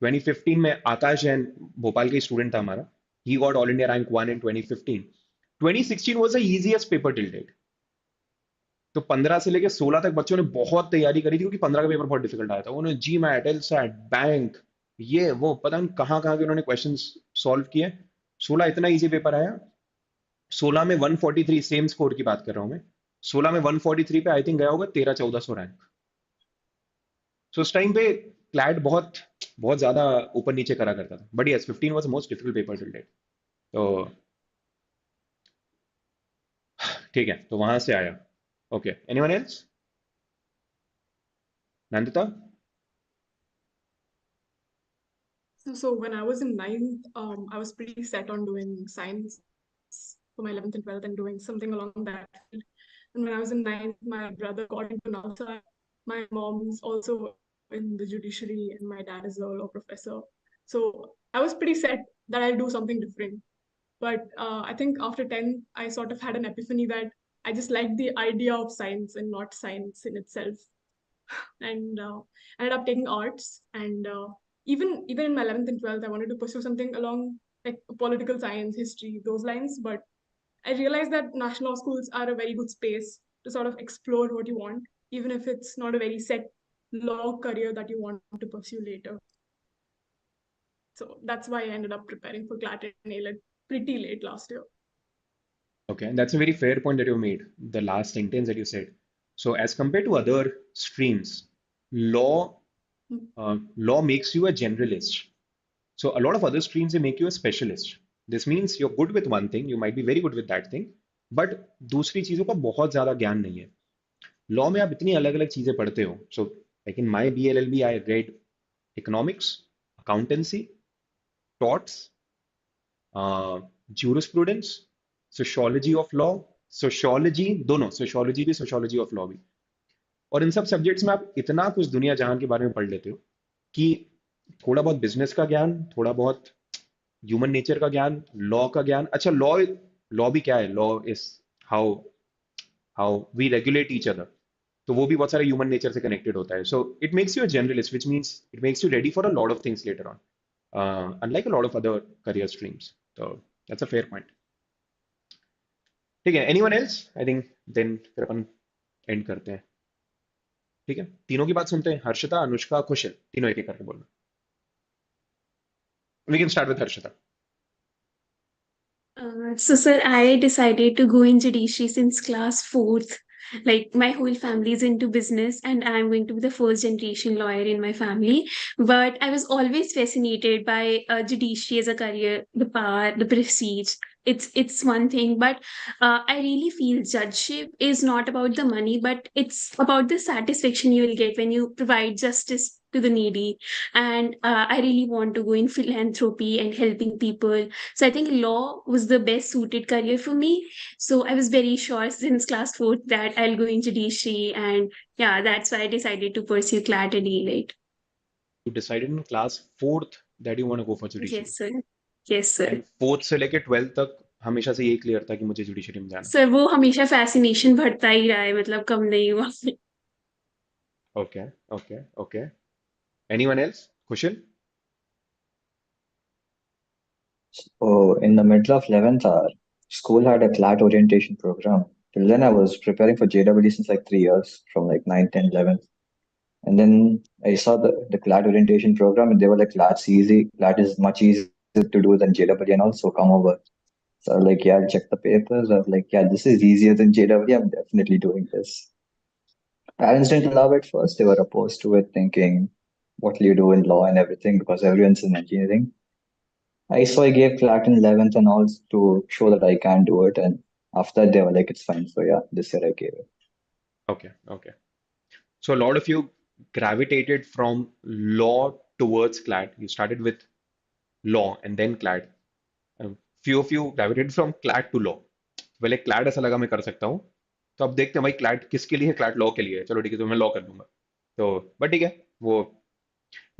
2015 में आकाश जैन, भोपाल के स्टूडेंट था हमारा, he got all India rank 1 in 2015. 2016 was the easiest paper till date. तो 15 से लेके 16 तक बच्चों ने बहुत तैयारी करी थी, क्योंकि 15 का पेपर बहुत डिफिकल्ट आया था. उन्होंने जी मैट, एलसैट, बैंक, ये वो पता नहीं कहाँ कहाँ के उन्होंने क्वेश्चन सॉल्व किए. 16 इतना इजी पेपर आया. 16 में 143, सेम स्कोर की बात कर रहा हूं मैं. 16 में 143 पे आई थिंक गया होगा 1300-1400 रैंक. सो उस टाइम पे क्लैट बहुत बहुत ज्यादा ऊपर नीचे करा करता था. But yes, 15 was most difficult paper till date. तो ठीक है, तो वहां से आया. Okay, anyone else? Nandita? So when I was in ninth, I was pretty set on doing science for my 11th and 12th and doing something along that field. And when I was in ninth, my brother got into NASA. My mom's also in the judiciary, and my dad is a law professor. So I was pretty set that I'll do something different. But I think after 10th, I sort of had an epiphany that I just liked the idea of science and not science in itself. And ended up taking arts. And even in my 11th and 12th, I wanted to pursue something along like political science, history, those lines. But I realized that national law schools are a very good space to sort of explore what you want, even if it's not a very set law career that you want to pursue later. So that's why I ended up preparing for CLAT and AILET pretty late last year. Okay, that's a very fair point that you made, the last sentence that you said. So as compared to other streams, law makes you a generalist. So a lot of other streams, they make you a specialist. This means you're good with one thing, you might be very good with that thing, but दूसरी चीजों का बहुत ज्यादा ज्ञान नहीं है. Law में आप इतनी अलग अलग चीजें पढ़ते हो. So like in my BLLB, I read economics, accountancy, torts, jurisprudence, sociology of law, sociology, दोनों सोशियोलॉजी भी, सोशियोलॉजी ऑफ लॉ भी. और इन सब सब्जेक्ट्स में आप इतना कुछ दुनिया जहान के बारे में पढ़ लेते हो कि थोड़ा बहुत बिजनेस का ज्ञान, थोड़ा बहुत ह्यूमन नेचर का ज्ञान, लॉ का ज्ञान. अच्छा, लॉ भी क्या है? Law is how we regulate each other. तो वो भी बहुत सारे ह्यूमन नेचर से कनेक्टेड होता है. So it makes you a generalist, which means it makes you ready for a lot of things later on, unlike a lot of other career streams. तो that's a fair point. ठीक है, anyone else? I think then फिर अपन and करते हैं. ठीक है, तीनों की बात सुनते हैं. हर्षिता, अनुष्का, खुशल, तीनों एक एक करके बोलना. We can start with Harshita. So, sir, I decided to go in judiciary since class fourth. Like, my whole family is into business, and I'm going to be the first generation lawyer in my family. But I was always fascinated by judiciary as a career, the power, the prestige. It's one thing, but I really feel judgeship is not about the money, but it's about the satisfaction you will get when you provide justice to the needy, and I really want to go in philanthropy and helping people. So I think law was the best suited career for me. So I was very sure since class fourth that I'll go in judiciary, and yeah, that's why I decided to pursue CLAT and AILET. You decided in class fourth that you want to go for judiciary. Yes, sir. Yes, sir. And fourth से लेके 12th तक हमेशा से यही clear था कि मुझे judiciary में जाना. सर वो हमेशा फैसिनेशन बढ़ता ही रहा है, मतलब कम नहीं हुआ. Okay, okay, okay. Anyone else? Kushal? So in the middle of 11th hour, school had a CLAT orientation program. Till then, I was preparing for JW since like 3 years, from like 9th, 10th, 11th. And then I saw the CLAT orientation program, and they were like, CLAT's easy. CLAT is much easier to do than JW, and also come over. So I was like, yeah, I'll check the papers. I was like, yeah, this is easier than JW. I'm definitely doing this. Parents didn't love it first. They were opposed to it, thinking, what will you do in law and everything? Because everyone's in engineering. I gave CLAT in 11th and all to show that I can do it. And after that, they were like, it's fine. So yeah, this year I gave it. Okay, okay. So a lot of you gravitated from law towards CLAT. You started with law and then CLAT. Few of you gravitated from CLAT to law. पहले CLAT ऐसा लगा मैं कर सकता हूँ. तो अब देखते हैं भाई CLAT किसके लिए है, CLAT लॉ के लिए है. चलो ठीक है, तो मैं लॉ कर दूंगा. तो बट ठीक है, वो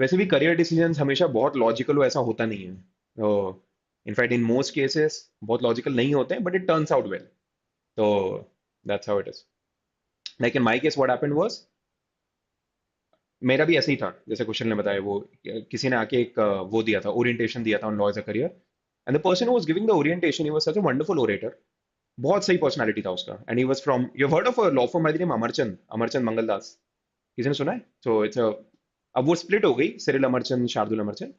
वैसे भी करियर डिसीजंस हमेशा बहुत लॉजिकल हो ऐसा होता नहीं है. तो इनफैक्ट इन मोस्ट केसेस बहुत लॉजिकल नहीं होते हैं, but it turns out well. तो that's how it is. Like in my case what happened was, मेरा भी ऐसे ही था जैसे क्वेश्चन ने बताया. वो किसी ने आके एक वो दिया था, ओरिएंटेशन दिया था on law as a career, and the person who was giving the orientation he was such a wonderful orator. बहुत सही पर्सनालिटी था उसका. And he was from, you have heard of a law firm by the name Amarchand, Amarchand Mangaldas? किसी ने सुना है? So it's a, अब वो स्प्लिट हो गई, Cyril Amarchand, Shardul Amarchand,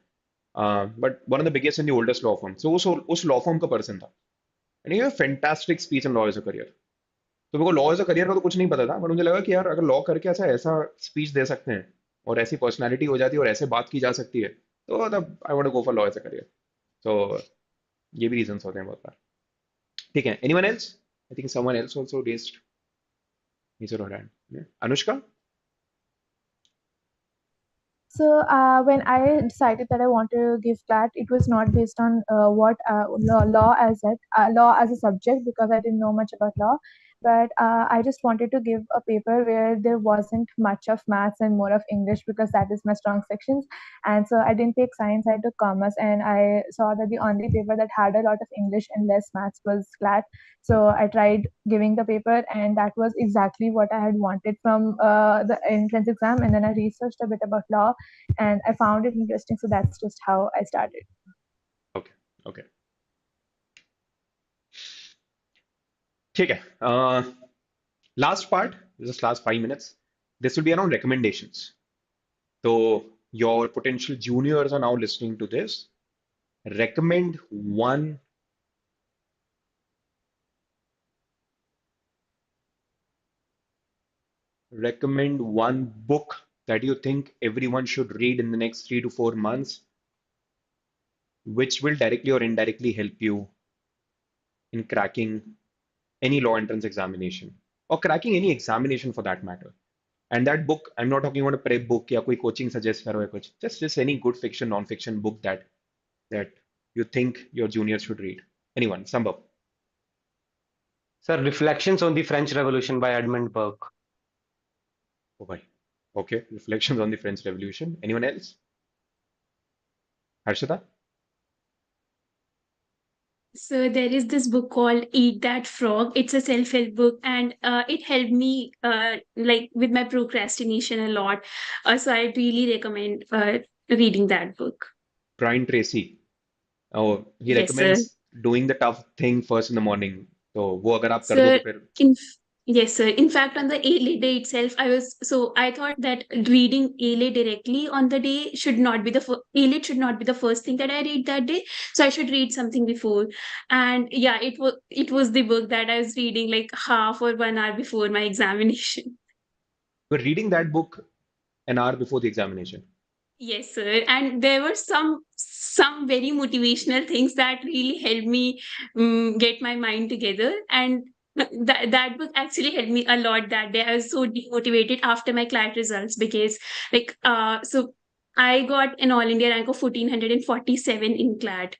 but one of the biggest and the oldest law firm. So उस लॉ फर्म का पर्सन था, and he have fantastic speech in law as a career. तो मेरे को लॉ एज अ करियर का तो कुछ नहीं पता था, बट मुझे लगा कि यार अगर लॉ करके ऐसा ऐसा स्पीच दे सकते हैं और ऐसी पर्सनालिटी हो जाती है और ऐसे बात की जा सकती है, तो मतलब I want to go for law as a career. तो ये भी रीजंस होते हैं बहुत बार. ठीक है, anyone else? I think someone else also raised his और her hand. Anushka? So when I decided that I want to give CLAT, it was not based on what law as a subject, because I didn't know much about law. But I just wanted to give a paper where there wasn't much of maths and more of English, because that is my strong sections. And so I didn't take science, I took commerce, and I saw that the only paper that had a lot of English and less maths was CLAT. So I tried giving the paper, and that was exactly what I had wanted from the entrance exam. And then I researched a bit about law, and I found it interesting. So that's just how I started. Okay, okay. ठीक है. Last part, just last 5 minutes. This will be around recommendations. So your potential juniors are now listening to this. Recommend one book that you think everyone should read in the next 3 to 4 months, which will directly or indirectly help you in cracking any law entrance examination or cracking any examination for that matter. And that book, I'm not talking about a prep book या कोई coaching suggest करो या कुछ, just any good fiction, non-fiction book that you think your juniors should read. Anyone? Sambhav? Sir, Reflections on the French Revolution by Edmund Burke. Oh boy. Okay, Reflections on the French Revolution. Anyone else? Harshita? So there is this book called Eat That Frog. It's a self-help book, and it helped me like with my procrastination a lot. So I really recommend reading that book. Brian Tracy. Oh, he Yes, sir. recommends doing the tough thing first in the morning. तो वो अगर आप कर दो Sir, तो फिर yes, sir. In fact, on the AILET day itself, I thought that reading AILET directly on the day should not be AILET should not be the first thing that I read that day. So I should read something before. And yeah, it was the book that I was reading like half or 1 hour before my examination. we're reading that book an hour before the examination. Yes, sir. And there were some very motivational things that really helped me get my mind together. And that book actually helped me a lot that day. I was so demotivated after my CLAT results because so I got an all India rank of 1447 in CLAT.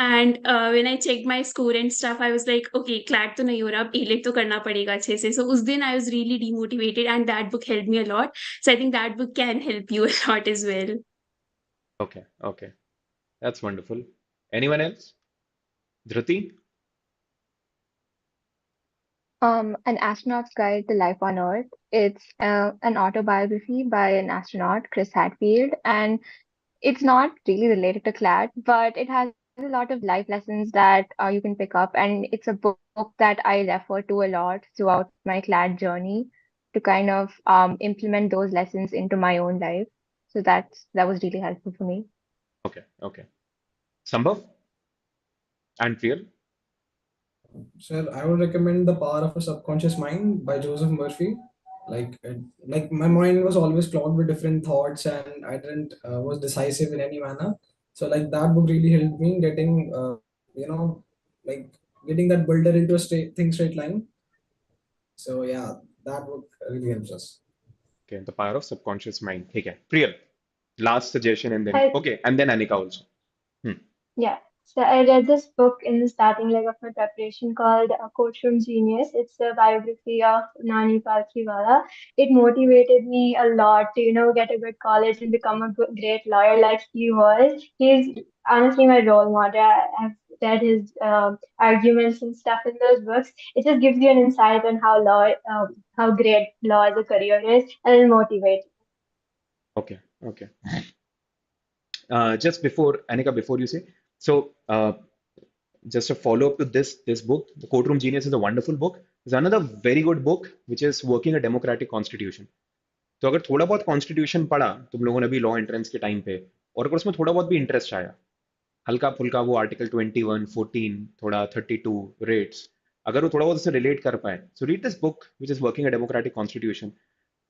And when I checked my score and stuff, I was like, okay, CLAT तो नहीं हो रहा, अब AILET तो करना पड़ेगा अच्छे से. So उस दिन I was really demotivated, and that book helped me a lot. So I think that book can help you a lot as well. Okay, okay. That's wonderful. Anyone else? Dhruti? An Astronaut's Guide to Life on Earth. It's an autobiography by an astronaut, Chris Hadfield, and it's not really related to CLAT, but it has a lot of life lessons that you can pick up, and it's a book that I refer to a lot throughout my CLAT journey to kind of implement those lessons into my own life. So that was really helpful for me. Okay, okay. Sambhav and Priyal? Sir, I would recommend The Power of a Subconscious Mind by Joseph Murphy. Like my mind was always clogged with different thoughts, and I didn't was decisive in any manner. So like that book really helped me getting you know like getting that builder into a straight line. So yeah, that book really helps us. Okay, The Power of Subconscious Mind. ठीक है. Priyal, last suggestion and then, I okay, and then Anika also. Hmm. Yeah. So I read this book in the starting leg of my preparation called Courtroom Genius. It's a biography of Nani Palkhiwala. It motivated me a lot to, get a good college and become a great lawyer like he was. He's honestly my role model. I've read his arguments and stuff in those books. It just gives you an insight on how great law as a career is, and it motivates. Okay, okay. Just before, Anika, before you say, so just a follow-up to this book, The Courtroom Genius is a wonderful book. There's another very good book, which is Working a Democratic Constitution. तो अगर थोड़ा बहुत constitution पढ़ा तुम लोगों ने भी law entrance के टाइम पे और अगर उसमें थोड़ा बहुत भी इंटरेस्ट आया हल्का फुल्का वो आर्टिकल 21 14 थोड़ा 32 रेट्स अगर वो थोड़ा बहुत उससे रिलेट कर पाए so read this book which is working a democratic constitution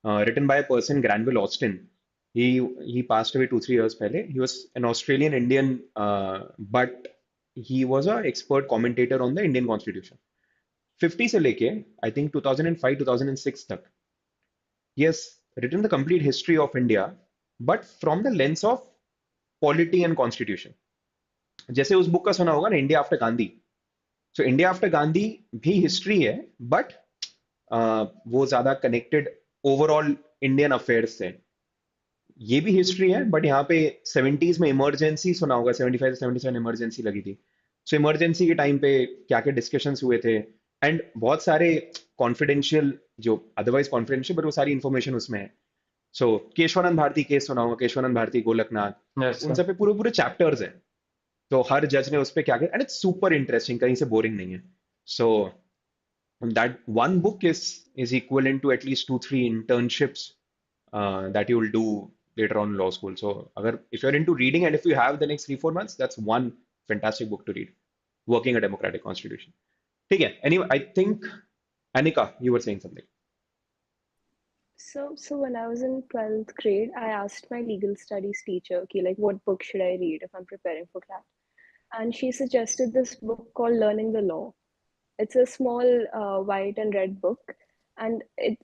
written by a person Granville Austin. He passed away 2 3 years पहले. He was an Australian Indian, but he was a expert commentator on the Indian Constitution. 50 से लेके I think 2005 2006 तक. He has written the complete history of India, but from the lens of polity and constitution. जैसे उस book का सुना होगा ना India after Gandhi so India after Gandhi भी हिस्ट्री है बट वो ज्यादा कनेक्टेड ओवरऑल इंडियन अफेयर्स से ये भी हिस्ट्री है बट यहाँ पे 70s में इमरजेंसी सुना होगा 75 से 77 इमरजेंसी लगी थी सो इमरजेंसी के टाइम पे क्या क्या डिस्कशंस हुए थे एंड बहुत सारे कॉन्फिडेंशियल जो अदरवाइज कॉन्फिडेंशियल बट वो सारी इंफॉर्मेशन उसमें है सो केशवानंद भारती केस सुना होगा केशवानंद भारती गोलकनाथ Yes, उन sir. सब पे पूरे पूरे चैप्टर्स हैं तो हर जज ने उस पे क्या किया एंड इट्स सुपर इंटरेस्टिंग कहीं से बोरिंग नहीं है सो that one book is equivalent to at least 2 3 internships that you will do later on in law school. So if you're into reading and if you have the next 3 4 months, that's one fantastic book to read. Working a Democratic Constitution. Okay. Anyway, I think Anika, you were saying something. So when I was in 12th grade, I asked my legal studies teacher, okay, like what book should I read if I'm preparing for CLAT? And she suggested this book called Learning the Law. It's a small white and red book, and it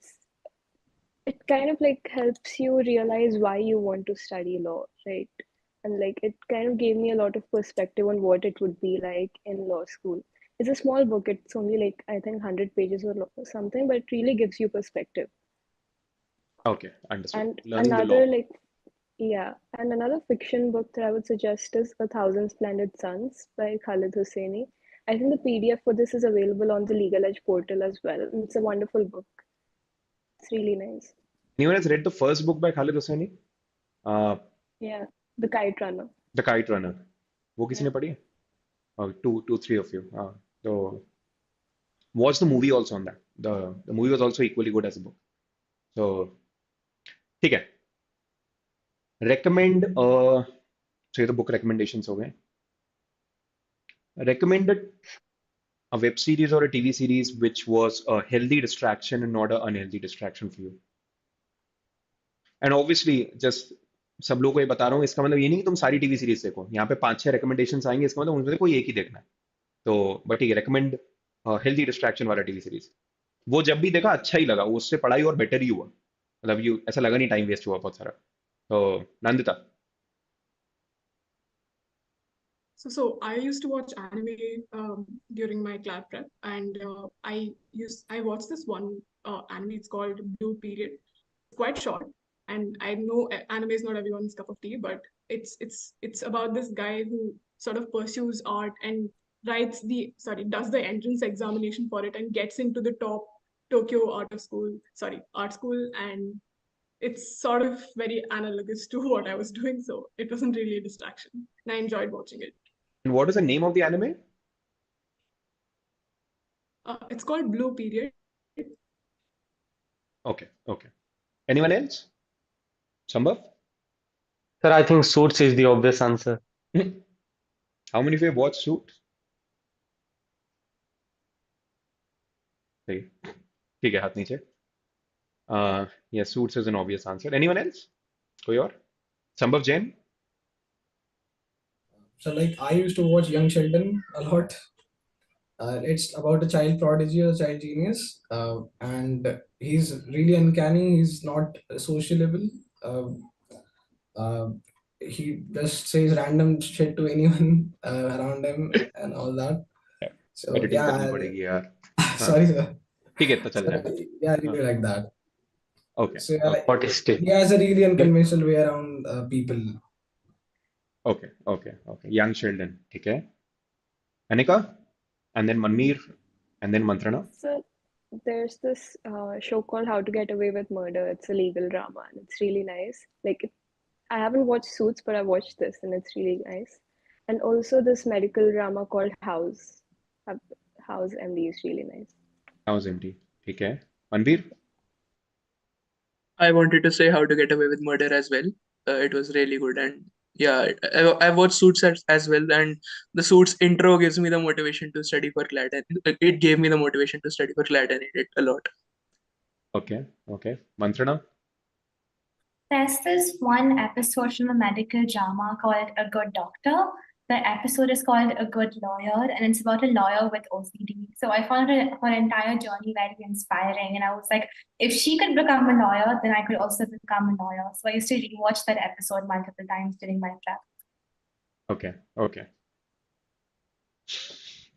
kind of like helps you realize why you want to study law, right? And like it kind of gave me a lot of perspective on what it would be like in law school. It's a small book. It's only like I think 100 pages or something, but it really gives you perspective. Okay, understood. And Learning the another law. and another fiction book that I would suggest is A Thousand Splendid Suns by Khalid Hosseini. I think the PDF for this is available on the LegalEdge portal as well. And it's a wonderful book. It's really nice. Anyone has read the first book by Khalid Hosseini? Yeah, The Kite Runner. The Kite Runner. वो किसी ने पढ़ी है? Two, three of you. So watch the movie also on that. The movie was also equally good as a book. So ठीक है. Recommend so ये तो book recommendations हो गए. Recommended a web series or a TV series which was a healthy distraction and not an unhealthy distraction for you. And obviously just सब लोगों को ये बता रहा हूँ इसका मतलब ये नहीं कि तुम सारी टीवी सीरीज देखो यहाँ पे 5 6 recommendations आएंगे इसका मतलब उनमें से कोई एक ही देखना है तो बट ठीक है recommend हेल्दी डिस्ट्रैक्शन वाला टीवी सीरीज। वो जब भी देखा अच्छा ही लगा, वो उससे पढ़ाई और बेटर ही हुआ, मतलब यू ऐसा लगा नहीं टाइम वेस्ट हुआ बहुत सारा। तो Nandita. So I used to watch anime during my CLAT prep, and I watched this one anime. It's called Blue Period. Quite short, and I know anime is not everyone's cup of tea, but it's about this guy who sort of pursues art and does the entrance examination for it and gets into the top Tokyo art school, and it's sort of very analogous to what I was doing, so it wasn't really a distraction, and I enjoyed watching it. And what is the name of the anime? It's called Blue Period. Okay, okay. Anyone else? Sambhav? Sir, I think Suits is the obvious answer. How many of you have watched Suits? ठीक ठीक है, हाथ नीचे। Yeah, Suits is an obvious answer. Anyone else? कोई और? Sambhav Jain? So like I used to watch Young Sheldon a lot. It's about a child prodigy or a child genius, and he's really uncanny. He's not sociable. Uh, uh, he just says random shit to anyone around him and all that. So editing करनी yeah, पड़ेगी यार। हाँ sorry sir. ठीक है, तो चल So जाएगा। yeah, I हाँ really like that. Okay So yeah, okay What is still? he has a really unconventional way around people. Okay okay okay. Young Sheldon, ठीक है। Anika, and then Manmeer, and then Mantrana. So there's this show called How to Get Away with Murder. It's a legal drama and it's really nice. I haven't watched Suits, but I watched this and it's really nice. And also this medical drama called House. House MD is really nice. House empty, ठीक है। Manveer? I wanted to say How to Get Away with Murder as well. It was really good, and yeah, I watched Suits as well, and the Suits intro gives me the motivation to study for CLAT, and it gave me the motivation to study for CLAT, and it did a lot. Okay, okay. Mantrana? There's this one episode from a medical drama called A Good Doctor. The episode is called A Good Lawyer, and it's about a lawyer with OCD. So I found her entire journey very inspiring, and I was like, if she could become a lawyer, then I could also become a lawyer. So I used to rewatch that episode multiple times during my prep. Okay, okay.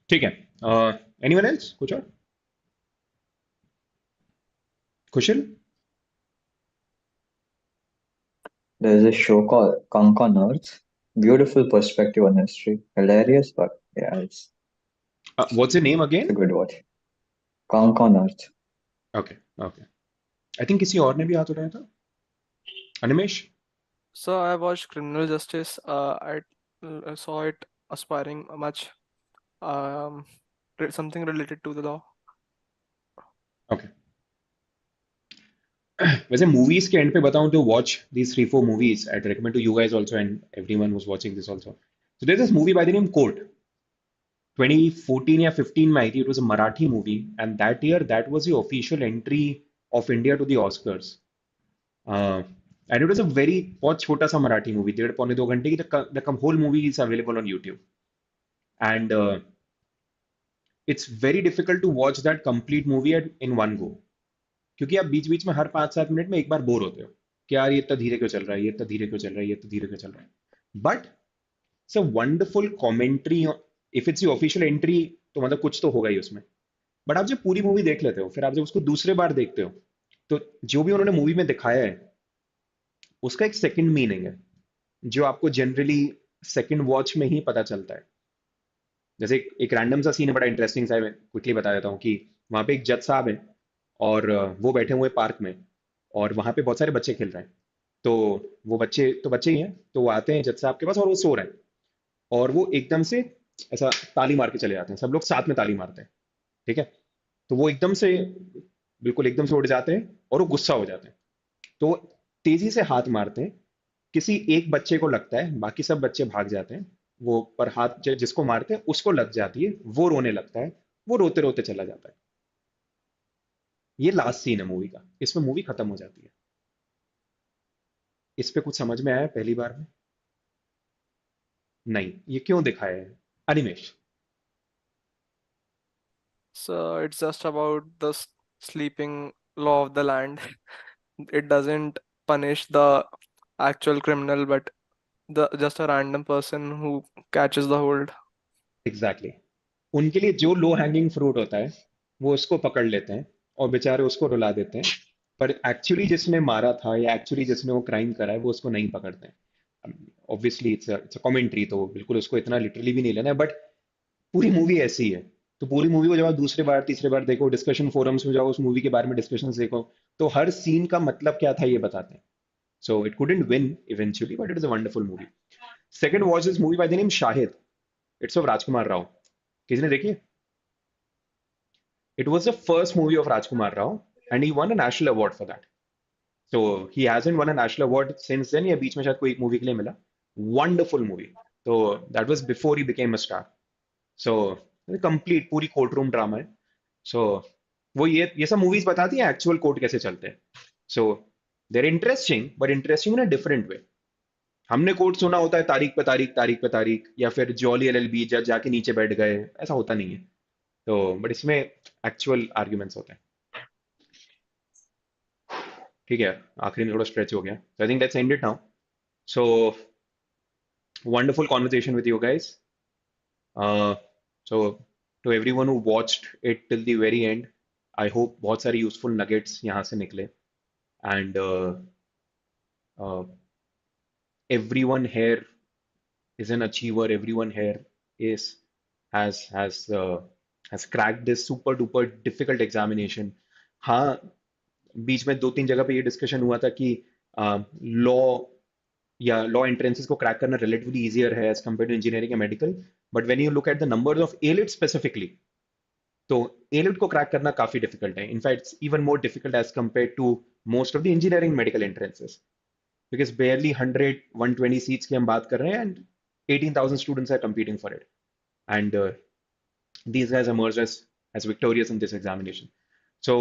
ठीक है। Anyone else? कुछ और? कुशल? There's a show called Conk on Earth. Beautiful perspective on history. Hilarious, but yeah, it's What's the name a again? good watch. Conk on Earth. Okay, okay. I think किसी और ने भी हाथ उठाया था। Animesh? So I watched Criminal Justice. I saw it aspiring much. Something related to the law. Okay. वैसे movies के and पे बताऊं तो watch these 3-4 movies I'd recommend to you guys also and everyone who's watching this also. So there's this movie by the name Court. 2014 या 15 में आई थी. It was a Marathi movie and that year that was the official entry of India to the Oscars. And it was a very बहुत छोटा सा Marathi movie, 1.5-2 घंटे की. The whole movie is available on YouTube. And it's very difficult to watch that complete movie in one go. क्योंकि आप बीच बीच में हर 5-7 minute में एक बार बोर होते हो कि यार ये इतना धीरे क्यों चल रहा है, ये इतना धीरे क्यों चल रहा है, ये इतना धीरे क्यों चल रहा है. But it's a wonderful commentary. If it's the official entry तो मतलब कुछ तो होगा ही उसमें. बट आप जब पूरी मूवी देख लेते हो, फिर आप जब उसको दूसरे बार देखते हो, तो जो भी उन्होंने मूवी में दिखाया है उसका एक सेकंड मीनिंग है जो आपको जनरली सेकंड वॉच में ही पता चलता है. जैसे एक रैंडम सा सीन है, बड़ा इंटरेस्टिंग सा है, मैं क्विकली बता देता हूँ कि वहां पे एक जज साहब है और वो बैठे हुए पार्क में और वहां पे बहुत सारे बच्चे खेल रहे हैं. तो वो बच्चे ही हैं, तो वो आते हैं जज साहब के पास और वो सो रहे हैं और वो एकदम से ऐसा ताली मार के चले जाते हैं. सब लोग साथ में ताली मारते हैं, ठीक है. तो वो एकदम से बिल्कुल एकदम से उठ जाते हैं और वो गुस्सा हो जाते हैं. तो तेजी से हाथ मारते हैं. किसी एक बच्चे को लगता है, बाकी सब बच्चे भाग जाते हैं. वो पर हाथ जिसको मारते हैं उसको लग जाती है, वो रोने लगता है, वो रोते रोते चला जाता है. ये लास्ट सीन है मूवी का. इसमें मूवी खत्म हो जाती है. इस पे कुछ समझ में आया पहली बार में? नहीं. ये क्यों दिखाया है? Animesh? So it's just about the sleeping law of the land. It doesn't punish the actual criminal, but the just a random person who catches the hold. Exactly उनके लिए जो लो हैंगिंग फ्रूट होता है वो उसको पकड़ लेते हैं और बेचारे उसको रुला देते हैं, पर एक्चुअली जिसने मारा था या एक्चुअली जिसने वो क्राइम करा है वो उसको नहीं पकड़ते हैं। ऑब्वियसली इट्स अ कमेंट्री, तो बिल्कुल उसको इतना लिटरली भी नहीं लेना है, बट पूरी मूवी ऐसी है। तो पूरी मूवी को जब आप दूसरी बार तीसरी बार देखो, डिस्कशन फोरम्स में जाओ, उस मूवी के बारे में डिस्कशन देखो, तो हर सीन का मतलब क्या था ये बताते हैं। So it couldn't win eventually, but it is a wonderful movie. Second watch this movie by the name Shahid. It's of Rajkumar Rao. किसी ने देखी? It was the first movie of Rajkumar Rao, and he won a national award for that. So he hasn't won a national award since then. या बीच में शायद कोई एक movie के लिए मिला। Wonderful movie. So that was before he became a star. So complete पूरी court room drama है। So वो ये सब मूवीज बताती हैं एक्चुअल कोर्ट कैसे चलते हैं। So they're interesting, but interesting in a different way. हमने कोर्ट सुना होता है तारीख पे तारीख, तारीख पे तारीख, या फिर जॉली एलएलबी जज जाके नीचे बैठ गए, ऐसा होता नहीं है। तो बट इसमें एक्चुअल आर्ग्यूमेंट्स होते हैं। ठीक है, आखिरी में थोड़ा स्ट्रेच हो गया, so I think let's end it now. So wonderful conversation with you guys. So to everyone who watched it till the very end, I hope बहुत सारी useful nuggets यहाँ से निकले, and uh, everyone here is an achiever. Everyone here is has cracked this super duper difficult examination. हाँ, बीच में दो तीन जगह पे ये डिस्कशन हुआ था कि लॉ या लॉ एंट्रेंसेस को क्रैक करना रिलेटिवली इजियर है एज कम्पेयर टू इंजीनियरिंग या medical, but when you look at the numbers of AILET specifically, तो एलिट को क्रैक करना काफी डिफिकल्ट है। In fact even more difficult as compare to most of the engineering medical entrances, because barely 100-120 seats की हम बात कर रहे हैं, and 18,000 students are competing for it, and these guys emerged as victorious in this examination. So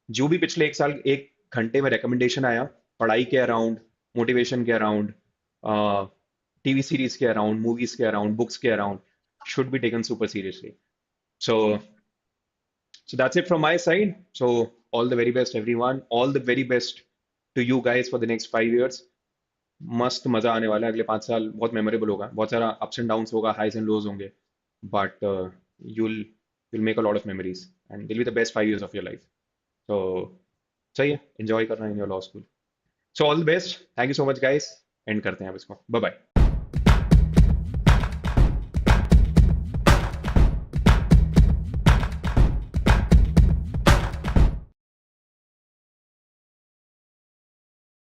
जो भी पिछले एक साल एक घंटे में रिकमेंडेशन आया पढ़ाई के अराउंड, मोटिवेशन के अराउंड, टीवी सीरीज के अराउंड, मूवीज के अराउंड, बुक्स के around, should be taken super seriously. So that's it from my side. So all the very best everyone, all the very best to you guys for the next 5 years. मस्त मजा आने वाला है, अगले 5 साल बहुत memorable होगा, बहुत सारा अप्स एंड डाउन्स होगा, हाइज एंड लोज होंगे, but you'll make a lot of memories and they'll be the best 5 years of your life. So सही है, enjoy करना in your law school. So all the best. Thank you so much guys. End करते हैं अब इसको. Bye bye.